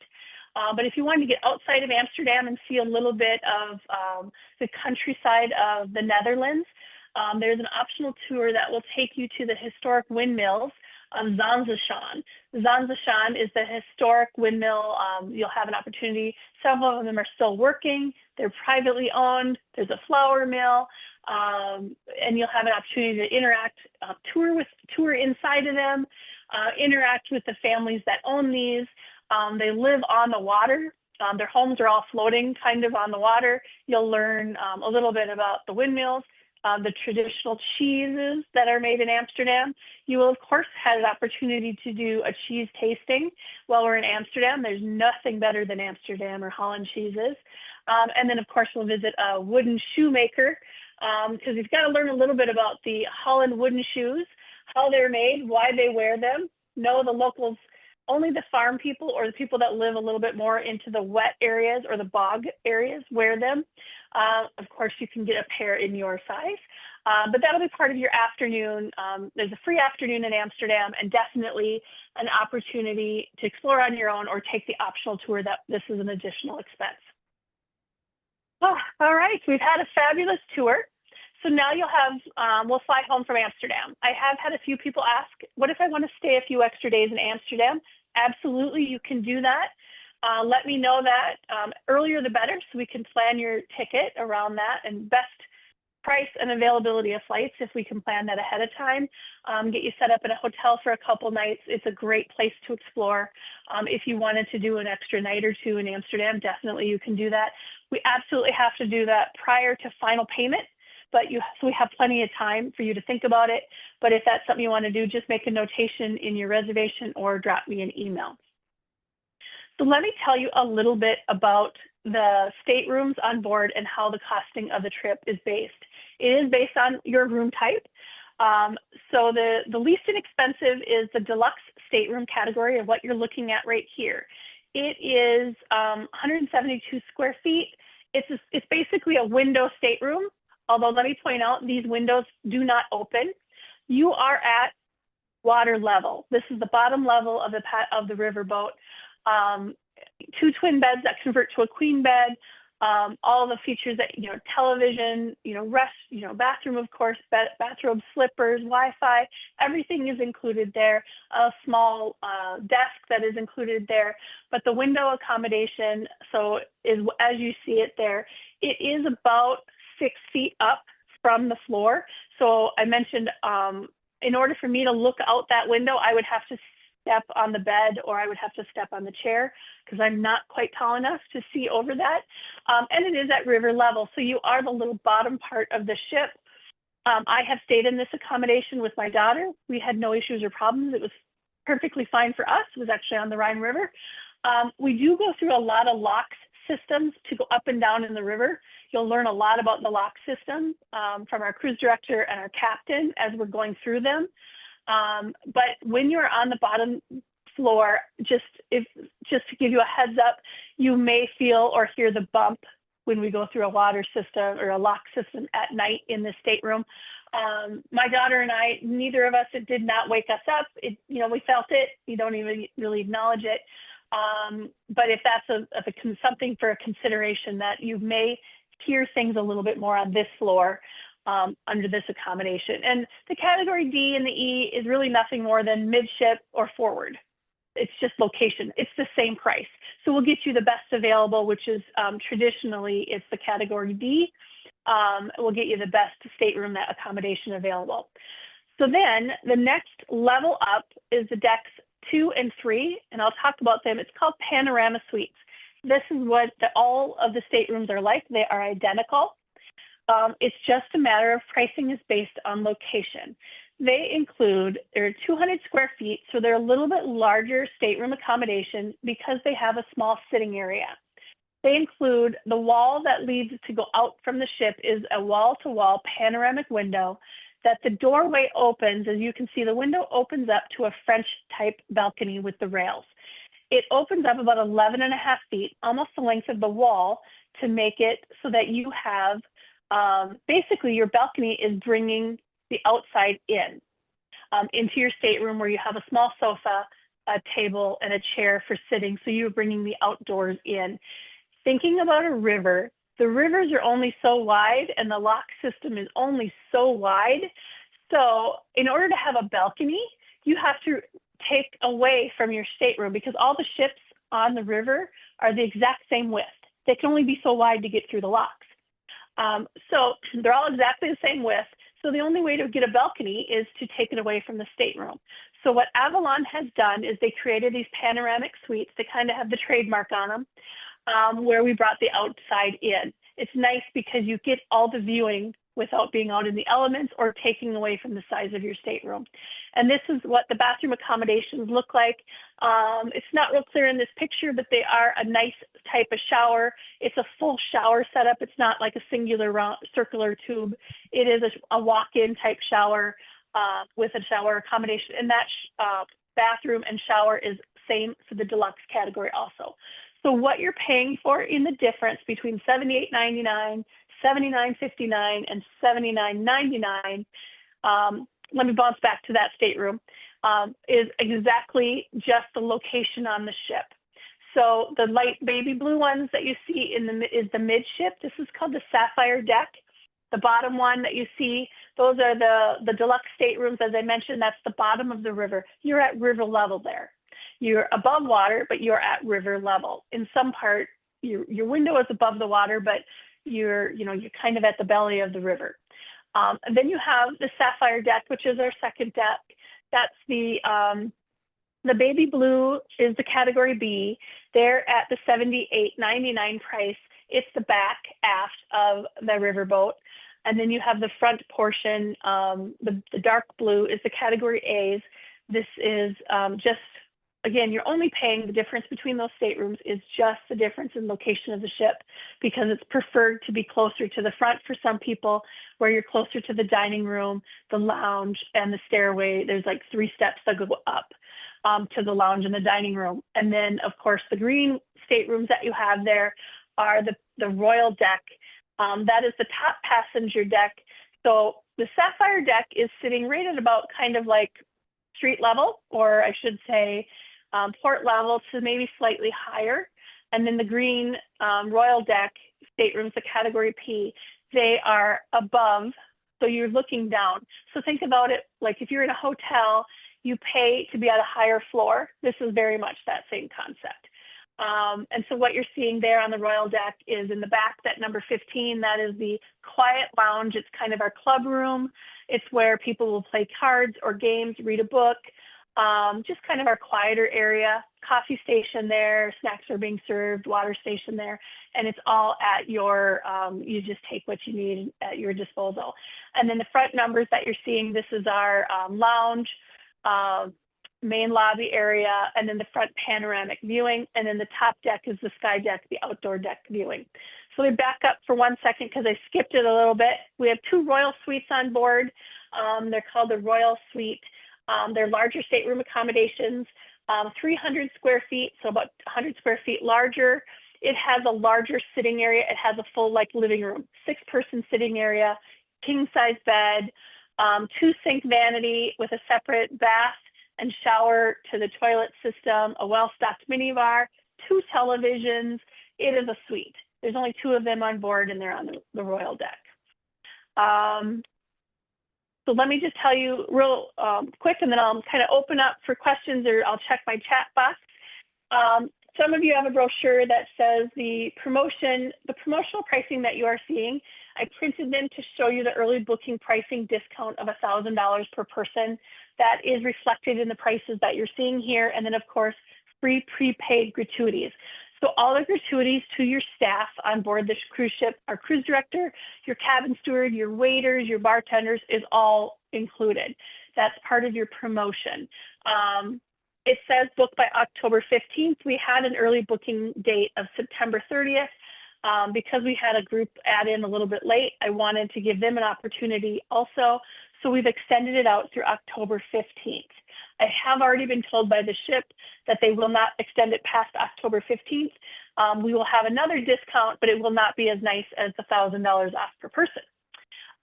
But if you wanted to get outside of Amsterdam and see a little bit of the countryside of the Netherlands, there's an optional tour that will take you to the historic windmills Zanzashan. Zanzashan is the historic windmill. You'll have an opportunity. Several of them are still working. They're privately owned. There's a flour mill, and you'll have an opportunity to interact, tour inside of them, interact with the families that own these. They live on the water. Their homes are all floating kind of on the water. You'll learn a little bit about the windmills, the traditional cheeses that are made in Amsterdam. You will, of course, have an opportunity to do a cheese tasting while we're in Amsterdam. There's nothing better than Amsterdam or Holland cheeses. And then, of course, we'll visit a wooden shoemaker because you've got to learn a little bit about the Holland wooden shoes, how they're made, why they wear them. Know the locals. Only the farm people or the people that live a little bit more into the wet areas or the bog areas wear them. Of course, you can get a pair in your size, but that'll be part of your afternoon. There's a free afternoon in Amsterdam and definitely an opportunity to explore on your own or take the optional tour that this is an additional expense. Oh, all right, we've had a fabulous tour. So now you'll have, we'll fly home from Amsterdam. I have had a few people ask, what if I want to stay a few extra days in Amsterdam? Absolutely, you can do that. Let me know that earlier the better so we can plan your ticket around that and best price and availability of flights if we can plan that ahead of time. Get you set up in a hotel for a couple nights. It's a great place to explore. If you wanted to do an extra night or two in Amsterdam, definitely you can do that. We absolutely have to do that prior to final payment. But so we have plenty of time for you to think about it. But if that's something you want to do, just make a notation in your reservation or drop me an email. So let me tell you a little bit about the staterooms on board and how the costing of the trip is based. It is based on your room type. So the least inexpensive is the deluxe stateroom category of what you're looking at right here. It is 172 square feet. It's basically a window stateroom. Although let me point out, these windows do not open. You are at water level. This is the bottom level of the riverboat. 2 twin beds that convert to a queen bed. All the features that, television, bathroom, of course, bathrobe, slippers, Wi-Fi, everything is included there. A small desk that is included there. But the window accommodation, so is as you see it there, it is about 6 feet up from the floor. So I mentioned in order for me to look out that window, I would have to step on the bed or I would have to step on the chair because I'm not quite tall enough to see over that. And it is at river level. So you are the little bottom part of the ship. I have stayed in this accommodation with my daughter. We had no issues or problems. It was perfectly fine for us. It was actually on the Rhine River. We do go through a lot of locks systems to go up and down in the river. You'll learn a lot about the lock system from our cruise director and our captain as we're going through them. But when you're on the bottom floor, just to give you a heads up, you may feel or hear the bump when we go through a water system or a lock system at night in the stateroom. My daughter and I, neither of us, it did not wake us up. We felt it. You don't even really acknowledge it. But if that's something for a consideration, that you may hear things a little bit more on this floor under this accommodation. And the category D and the E is really nothing more than midship or forward. It's just location. It's the same price. So we'll get you the best available, which is traditionally it's the category D. We'll get you the best stateroom accommodation available. So then the next level up is the decks 2 and 3, and I'll talk about them. It's called panorama suites. This is what all of the staterooms are like. They are identical. It's just a matter of pricing is based on location. They're 200 square feet, so they're a little bit larger stateroom accommodation because they have a small sitting area. They include the wall that leads to go out from the ship is a wall-to-wall panoramic window that the doorway opens. As you can see, the window opens up to a French-type balcony with the rails. It opens up about 11.5 feet, almost the length of the wall, to make it so that you have, basically your balcony is bringing the outside in, into your stateroom where you have a small sofa, a table, and a chair for sitting. So you're bringing the outdoors in. Thinking about a river, the rivers are only so wide and the lock system is only so wide. So in order to have a balcony, you have to take away from your stateroom because all the ships on the river are the exact same width. They can only be so wide to get through the locks. So they're all exactly the same width. So the only way to get a balcony is to take it away from the stateroom. So what Avalon has done is they created these panoramic suites. They kind of have the trademark on them, where we brought the outside in. It's nice because you get all the viewing without being out in the elements or taking away from the size of your stateroom. And this is what the bathroom accommodations look like. It's not real clear in this picture, but they are a nice type of shower. It's a full shower setup. It's not like a singular round, circular tube. It is a walk-in type shower with a shower accommodation. And that bathroom and shower is same for the deluxe category also. So what you're paying for in the difference between $78.99, $79.59, and $79.99, let me bounce back to that stateroom, is exactly just the location on the ship. So the light baby blue ones that you see is the midship. This is called the Sapphire deck. The bottom one that you see, those are the deluxe staterooms. As I mentioned, that's the bottom of the river. You're at river level there. You're above water, but you're at river level. In some part, your window is above the water, but you're kind of at the belly of the river. And then you have the Sapphire deck, which is our second deck. That's the baby blue is the category B. They're at the $78.99 price. It's the back aft of the riverboat. And then you have the front portion, the dark blue is the category A's. This is just, again, you're only paying the difference between those staterooms is just the difference in location of the ship because it's preferred to be closer to the front for some people where you're closer to the dining room, the lounge, and the stairway. There's like 3 steps that go up to the lounge and the dining room. And then, of course, the green staterooms that you have there are the Royal deck. That is the top passenger deck. So the Sapphire deck is sitting right at about kind of like street level, or I should say port level to maybe slightly higher. And then the green Royal deck staterooms, the category P, they are above, so you're looking down. So think about it like if you're in a hotel, you pay to be at a higher floor. This is very much that same concept. And so what you're seeing there on the Royal deck is in the back, that number 15, that is the quiet lounge. It's kind of our club room. It's where people will play cards or games, read a book, just kind of our quieter area. Coffee station there, snacks are being served, water station there, and it's all at your, you just take what you need at your disposal. And then the front numbers that you're seeing, this is our lounge, main lobby area, and then the front panoramic viewing, and then the top deck is the sky deck, the outdoor deck viewing. So we back up for 1 second because I skipped it a little bit. We have 2 Royal suites on board. They're called the Royal Suite. They're larger stateroom accommodations, 300 square feet, so about 100 square feet larger. It has a larger sitting area. It has a full like living room, 6-person sitting area, king size bed, 2 sink vanity with a separate bath and shower to the toilet system, a well-stocked minibar, 2 televisions. It is a suite. There's only 2 of them on board and they're on the Royal deck. So let me just tell you real quick and then I'll kind of open up for questions or I'll check my chat box. Some of you have a brochure that says the promotional pricing that you are seeing. I printed them to show you the early booking pricing discount of $1,000 per person. That is reflected in the prices that you're seeing here. And then of course, free prepaid gratuities. So all the gratuities to your staff on board this cruise ship, our cruise director, your cabin steward, your waiters, your bartenders is all included. That's part of your promotion. It says book by October 15th. We had an early booking date of September 30th. Because we had a group add in a little bit late, I wanted to give them an opportunity also. So we've extended it out through October 15th. I have already been told by the ship that they will not extend it past October 15th. We will have another discount, but it will not be as nice as the $1,000 off per person.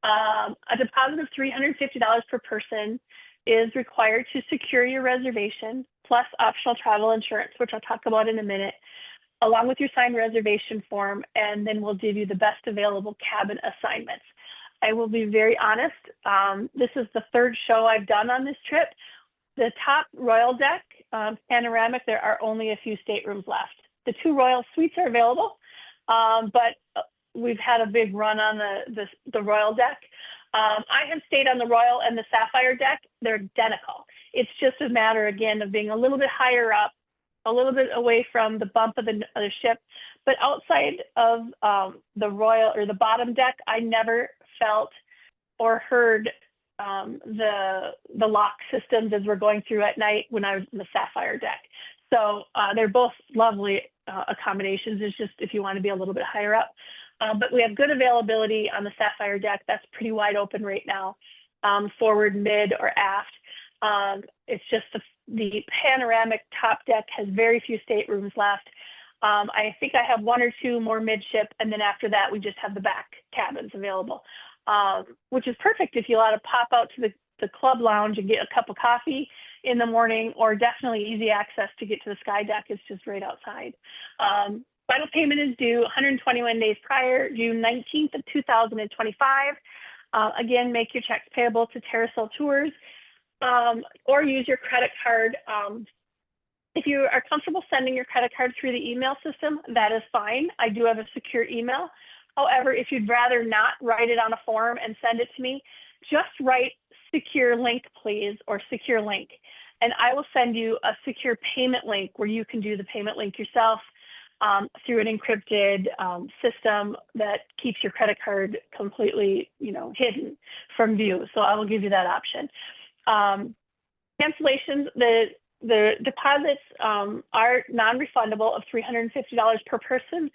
A deposit of $350 per person is required to secure your reservation, plus optional travel insurance, which I'll talk about in a minute, along with your signed reservation form, and then we'll give you the best available cabin assignments. I will be very honest, this is the 3rd show I've done on this trip. The top Royal deck, panoramic, there are only a few staterooms left. The 2 Royal suites are available, but we've had a big run on the Royal deck. I have stayed on the Royal and the Sapphire deck. They're identical. It's just a matter, again, of being a little bit higher up, a little bit away from the bump of the ship. But outside of the Royal or the bottom deck, I never felt or heard the lock systems as we're going through at night when I was in the Sapphire deck. So they're both lovely accommodations. It's just if you want to be a little bit higher up. But we have good availability on the Sapphire deck. That's pretty wide open right now, forward, mid, or aft. It's just the panoramic top deck has very few staterooms left. I think I have 1 or 2 more midship, and then after that, we just have the back cabins available, which is perfect if you want to pop out to the club lounge and get a cup of coffee in the morning, or definitely easy access to get to the sky deck. It's just right outside. Final payment is due 121 days prior, June 19th of 2025. Again, make your checks payable to Terracel Tours or use your credit card. If you are comfortable sending your credit card through the email system, that is fine. I do have a secure email. However, if you'd rather not write it on a form and send it to me, just write secure link, please, or secure link. And I will send you a secure payment link where you can do the payment link yourself through an encrypted system that keeps your credit card completely, hidden from view. So I will give you that option. Cancellations, the deposits are non-refundable of $350 per person.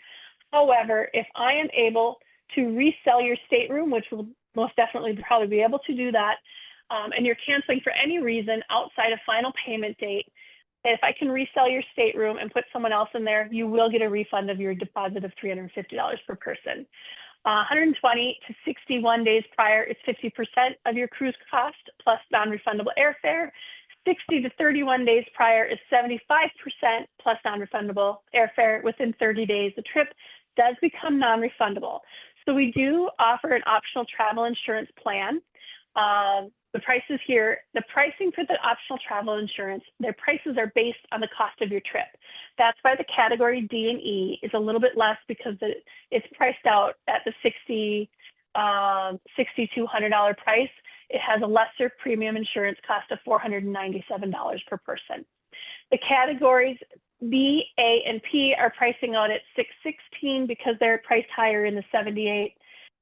However, if I am able to resell your stateroom, which will most definitely probably be able to do that, and you're canceling for any reason outside of final payment date, if I can resell your stateroom and put someone else in there, you will get a refund of your deposit of $350 per person. 120 to 61 days prior is 50% of your cruise cost plus non-refundable airfare. 60 to 31 days prior is 75% plus non-refundable airfare. Within 30 days, the trip does become non-refundable. So we do offer an optional travel insurance plan. The prices here, the pricing for the optional travel insurance, their prices are based on the cost of your trip. That's why the category D and E is a little bit less, because it's priced out at the $6,200 price. It has a lesser premium insurance cost of $497 per person. The categories B, A, and P are pricing out at $616 because they're priced higher in the $7,800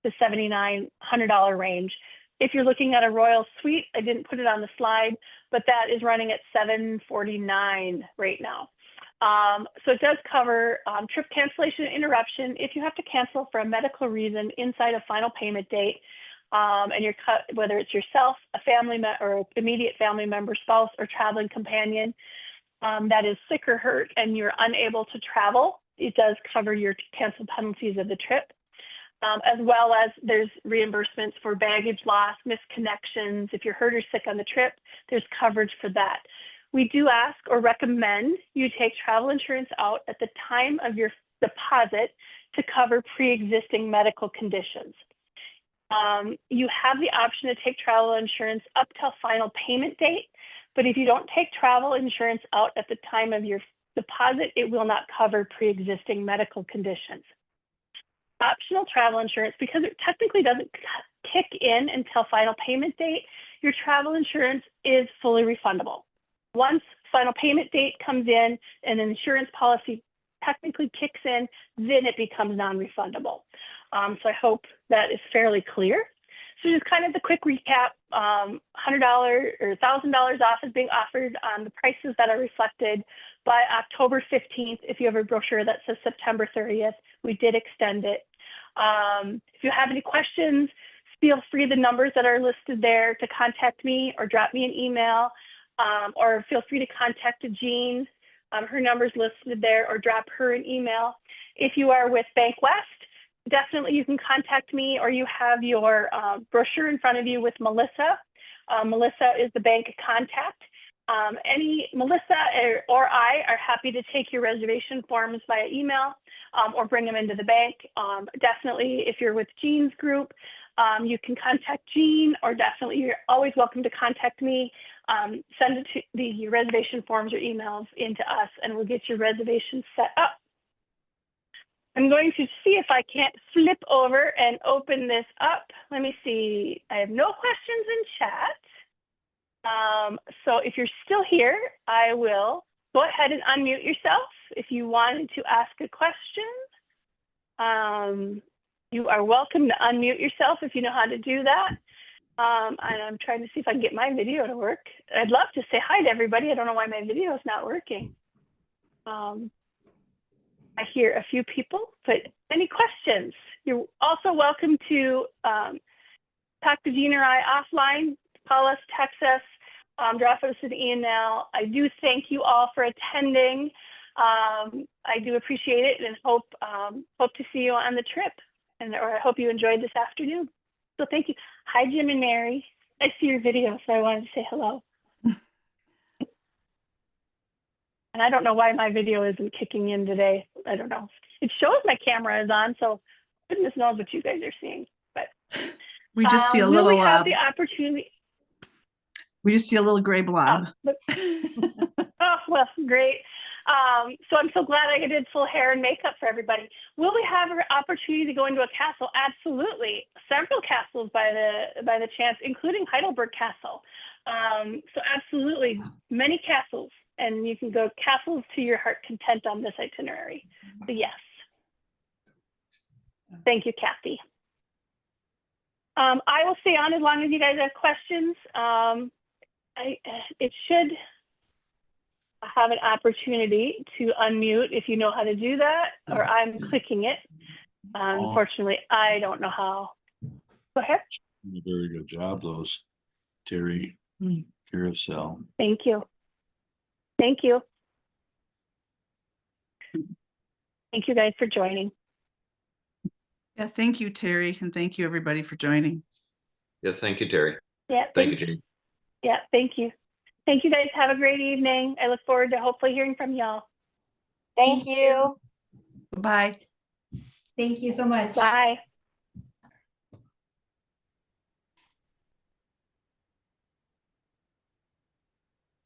to $7,900 range. If you're looking at a Royal Suite, I didn't put it on the slide, but that is running at $749 right now. So it does cover trip cancellation and interruption. If you have to cancel for a medical reason inside a final payment date, and you're cut, whether it's yourself, a family or immediate family member, spouse, or traveling companion that is sick or hurt and you're unable to travel, it does cover your cancel penalties of the trip. As well as there's reimbursements for baggage loss, misconnections. If you're hurt or sick on the trip, there's coverage for that. We do ask or recommend you take travel insurance out at the time of your deposit to cover pre-existing medical conditions. You have the option to take travel insurance up till final payment date, but if you don't take travel insurance out at the time of your deposit, it will not cover pre-existing medical conditions. Optional travel insurance, because it technically doesn't kick in until final payment date, your travel insurance is fully refundable. Once final payment date comes in and an insurance policy technically kicks in, then it becomes non-refundable. So I hope that is fairly clear. So just kind of the quick recap, $100 or $1,000 off is being offered on the prices that are reflected by October 15th. If you have a brochure that says September 30th, we did extend it. If you have any questions, feel free, the numbers that are listed there, to contact me or drop me an email, or feel free to contact Jean. Her number's listed there, or drop her an email. If you are with Bank West, definitely you can contact me, or you have your brochure in front of you with Melissa. Melissa is the bank contact. Melissa or I are happy to take your reservation forms via email or bring them into the bank. Definitely, if you're with Jean's group, you can contact Jean, or definitely you're always welcome to contact me. send it to your reservation forms or emails into us, and we'll get your reservation set up. I'm going to see if I can't flip over and open this up. Let me see. I have no questions in chat. So if you're still here, I will go ahead and unmute yourself if you wanted to ask a question. You are welcome to unmute yourself if you know how to do that. And I'm trying to see if I can get my video to work. I'd love to say hi to everybody. I don't know why my video is not working. I hear a few people, but any questions? You're also welcome to talk to Gene or I offline, call us, text us, drop us an email. I do thank you all for attending. I do appreciate it and hope to see you on the trip, or I hope you enjoyed this afternoon. So thank you. Hi, Jim and Mary. I see your video, so I wanted to say hello. And I don't know why my video isn't kicking in today. I don't know. It shows my camera is on, so goodness knows what you guys are seeing. But we just see a will little. We have the opportunity. We just see a little gray blob. Oh, well, great. So I'm so glad I did full hair and makeup for everybody. Will we have an opportunity to go into a castle? Absolutely. Several castles by the chance, including Heidelberg Castle. So absolutely, many castles. And you can go castles to your heart content on this itinerary. So yes. Thank you, Kathy. I will stay on as long as you guys have questions. It should have an opportunity to unmute if you know how to do that, or I'm clicking it. Unfortunately, I don't know how. Go ahead. A very good job, those, Terry. Carousel. Thank you. Thank you. Thank you guys for joining. Yeah, thank you, Terry, and thank you everybody for joining. Yeah, thank you, Terry. Yeah, Thank you, Jane. Yeah, thank you. Thank you guys. Have a great evening. I look forward to hopefully hearing from y'all. Thank you. Bye. Thank you so much. Bye.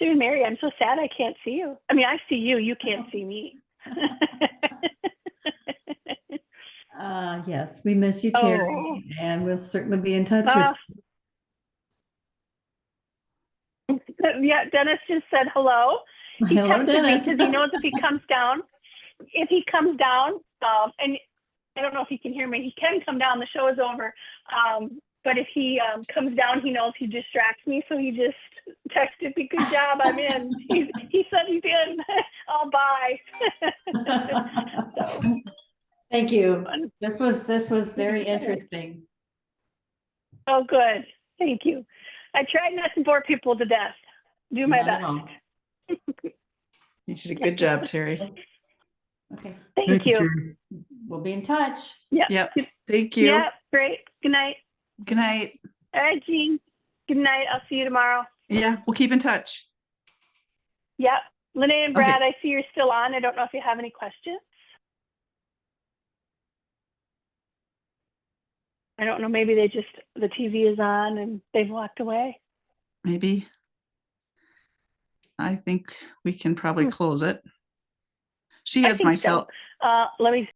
Dude, Mary, I'm so sad I can't see you. I mean, I see you. You can't see me. Yes, we miss you, Terry, and we'll certainly be in touch with you. Yeah, Dennis just said hello. He Hello, Dennis. Because he knows if he comes down, and I don't know if he can hear me, he can come down, the show is over. But if he comes down, he knows he distracts me. So he just texted me, good job, I'm in. He said he's in. I'll buy. So, thank you. This was very interesting. oh, good. Thank you. I tried not to bore people to death. Do my best. You did a good job, Terry. Okay. Thank you. We'll be in touch. Yeah. Yep. Thank you. Yeah, great. Good night. Good night. All right, Jean. Good night. I'll see you tomorrow. Yeah, we'll keep in touch. Yep. Linnea and Brad, Okay. I see you're still on. I don't know if you have any questions. I don't know. Maybe the TV is on and they've walked away. Maybe. I think we can probably close it. She I has think my so. cell. Let me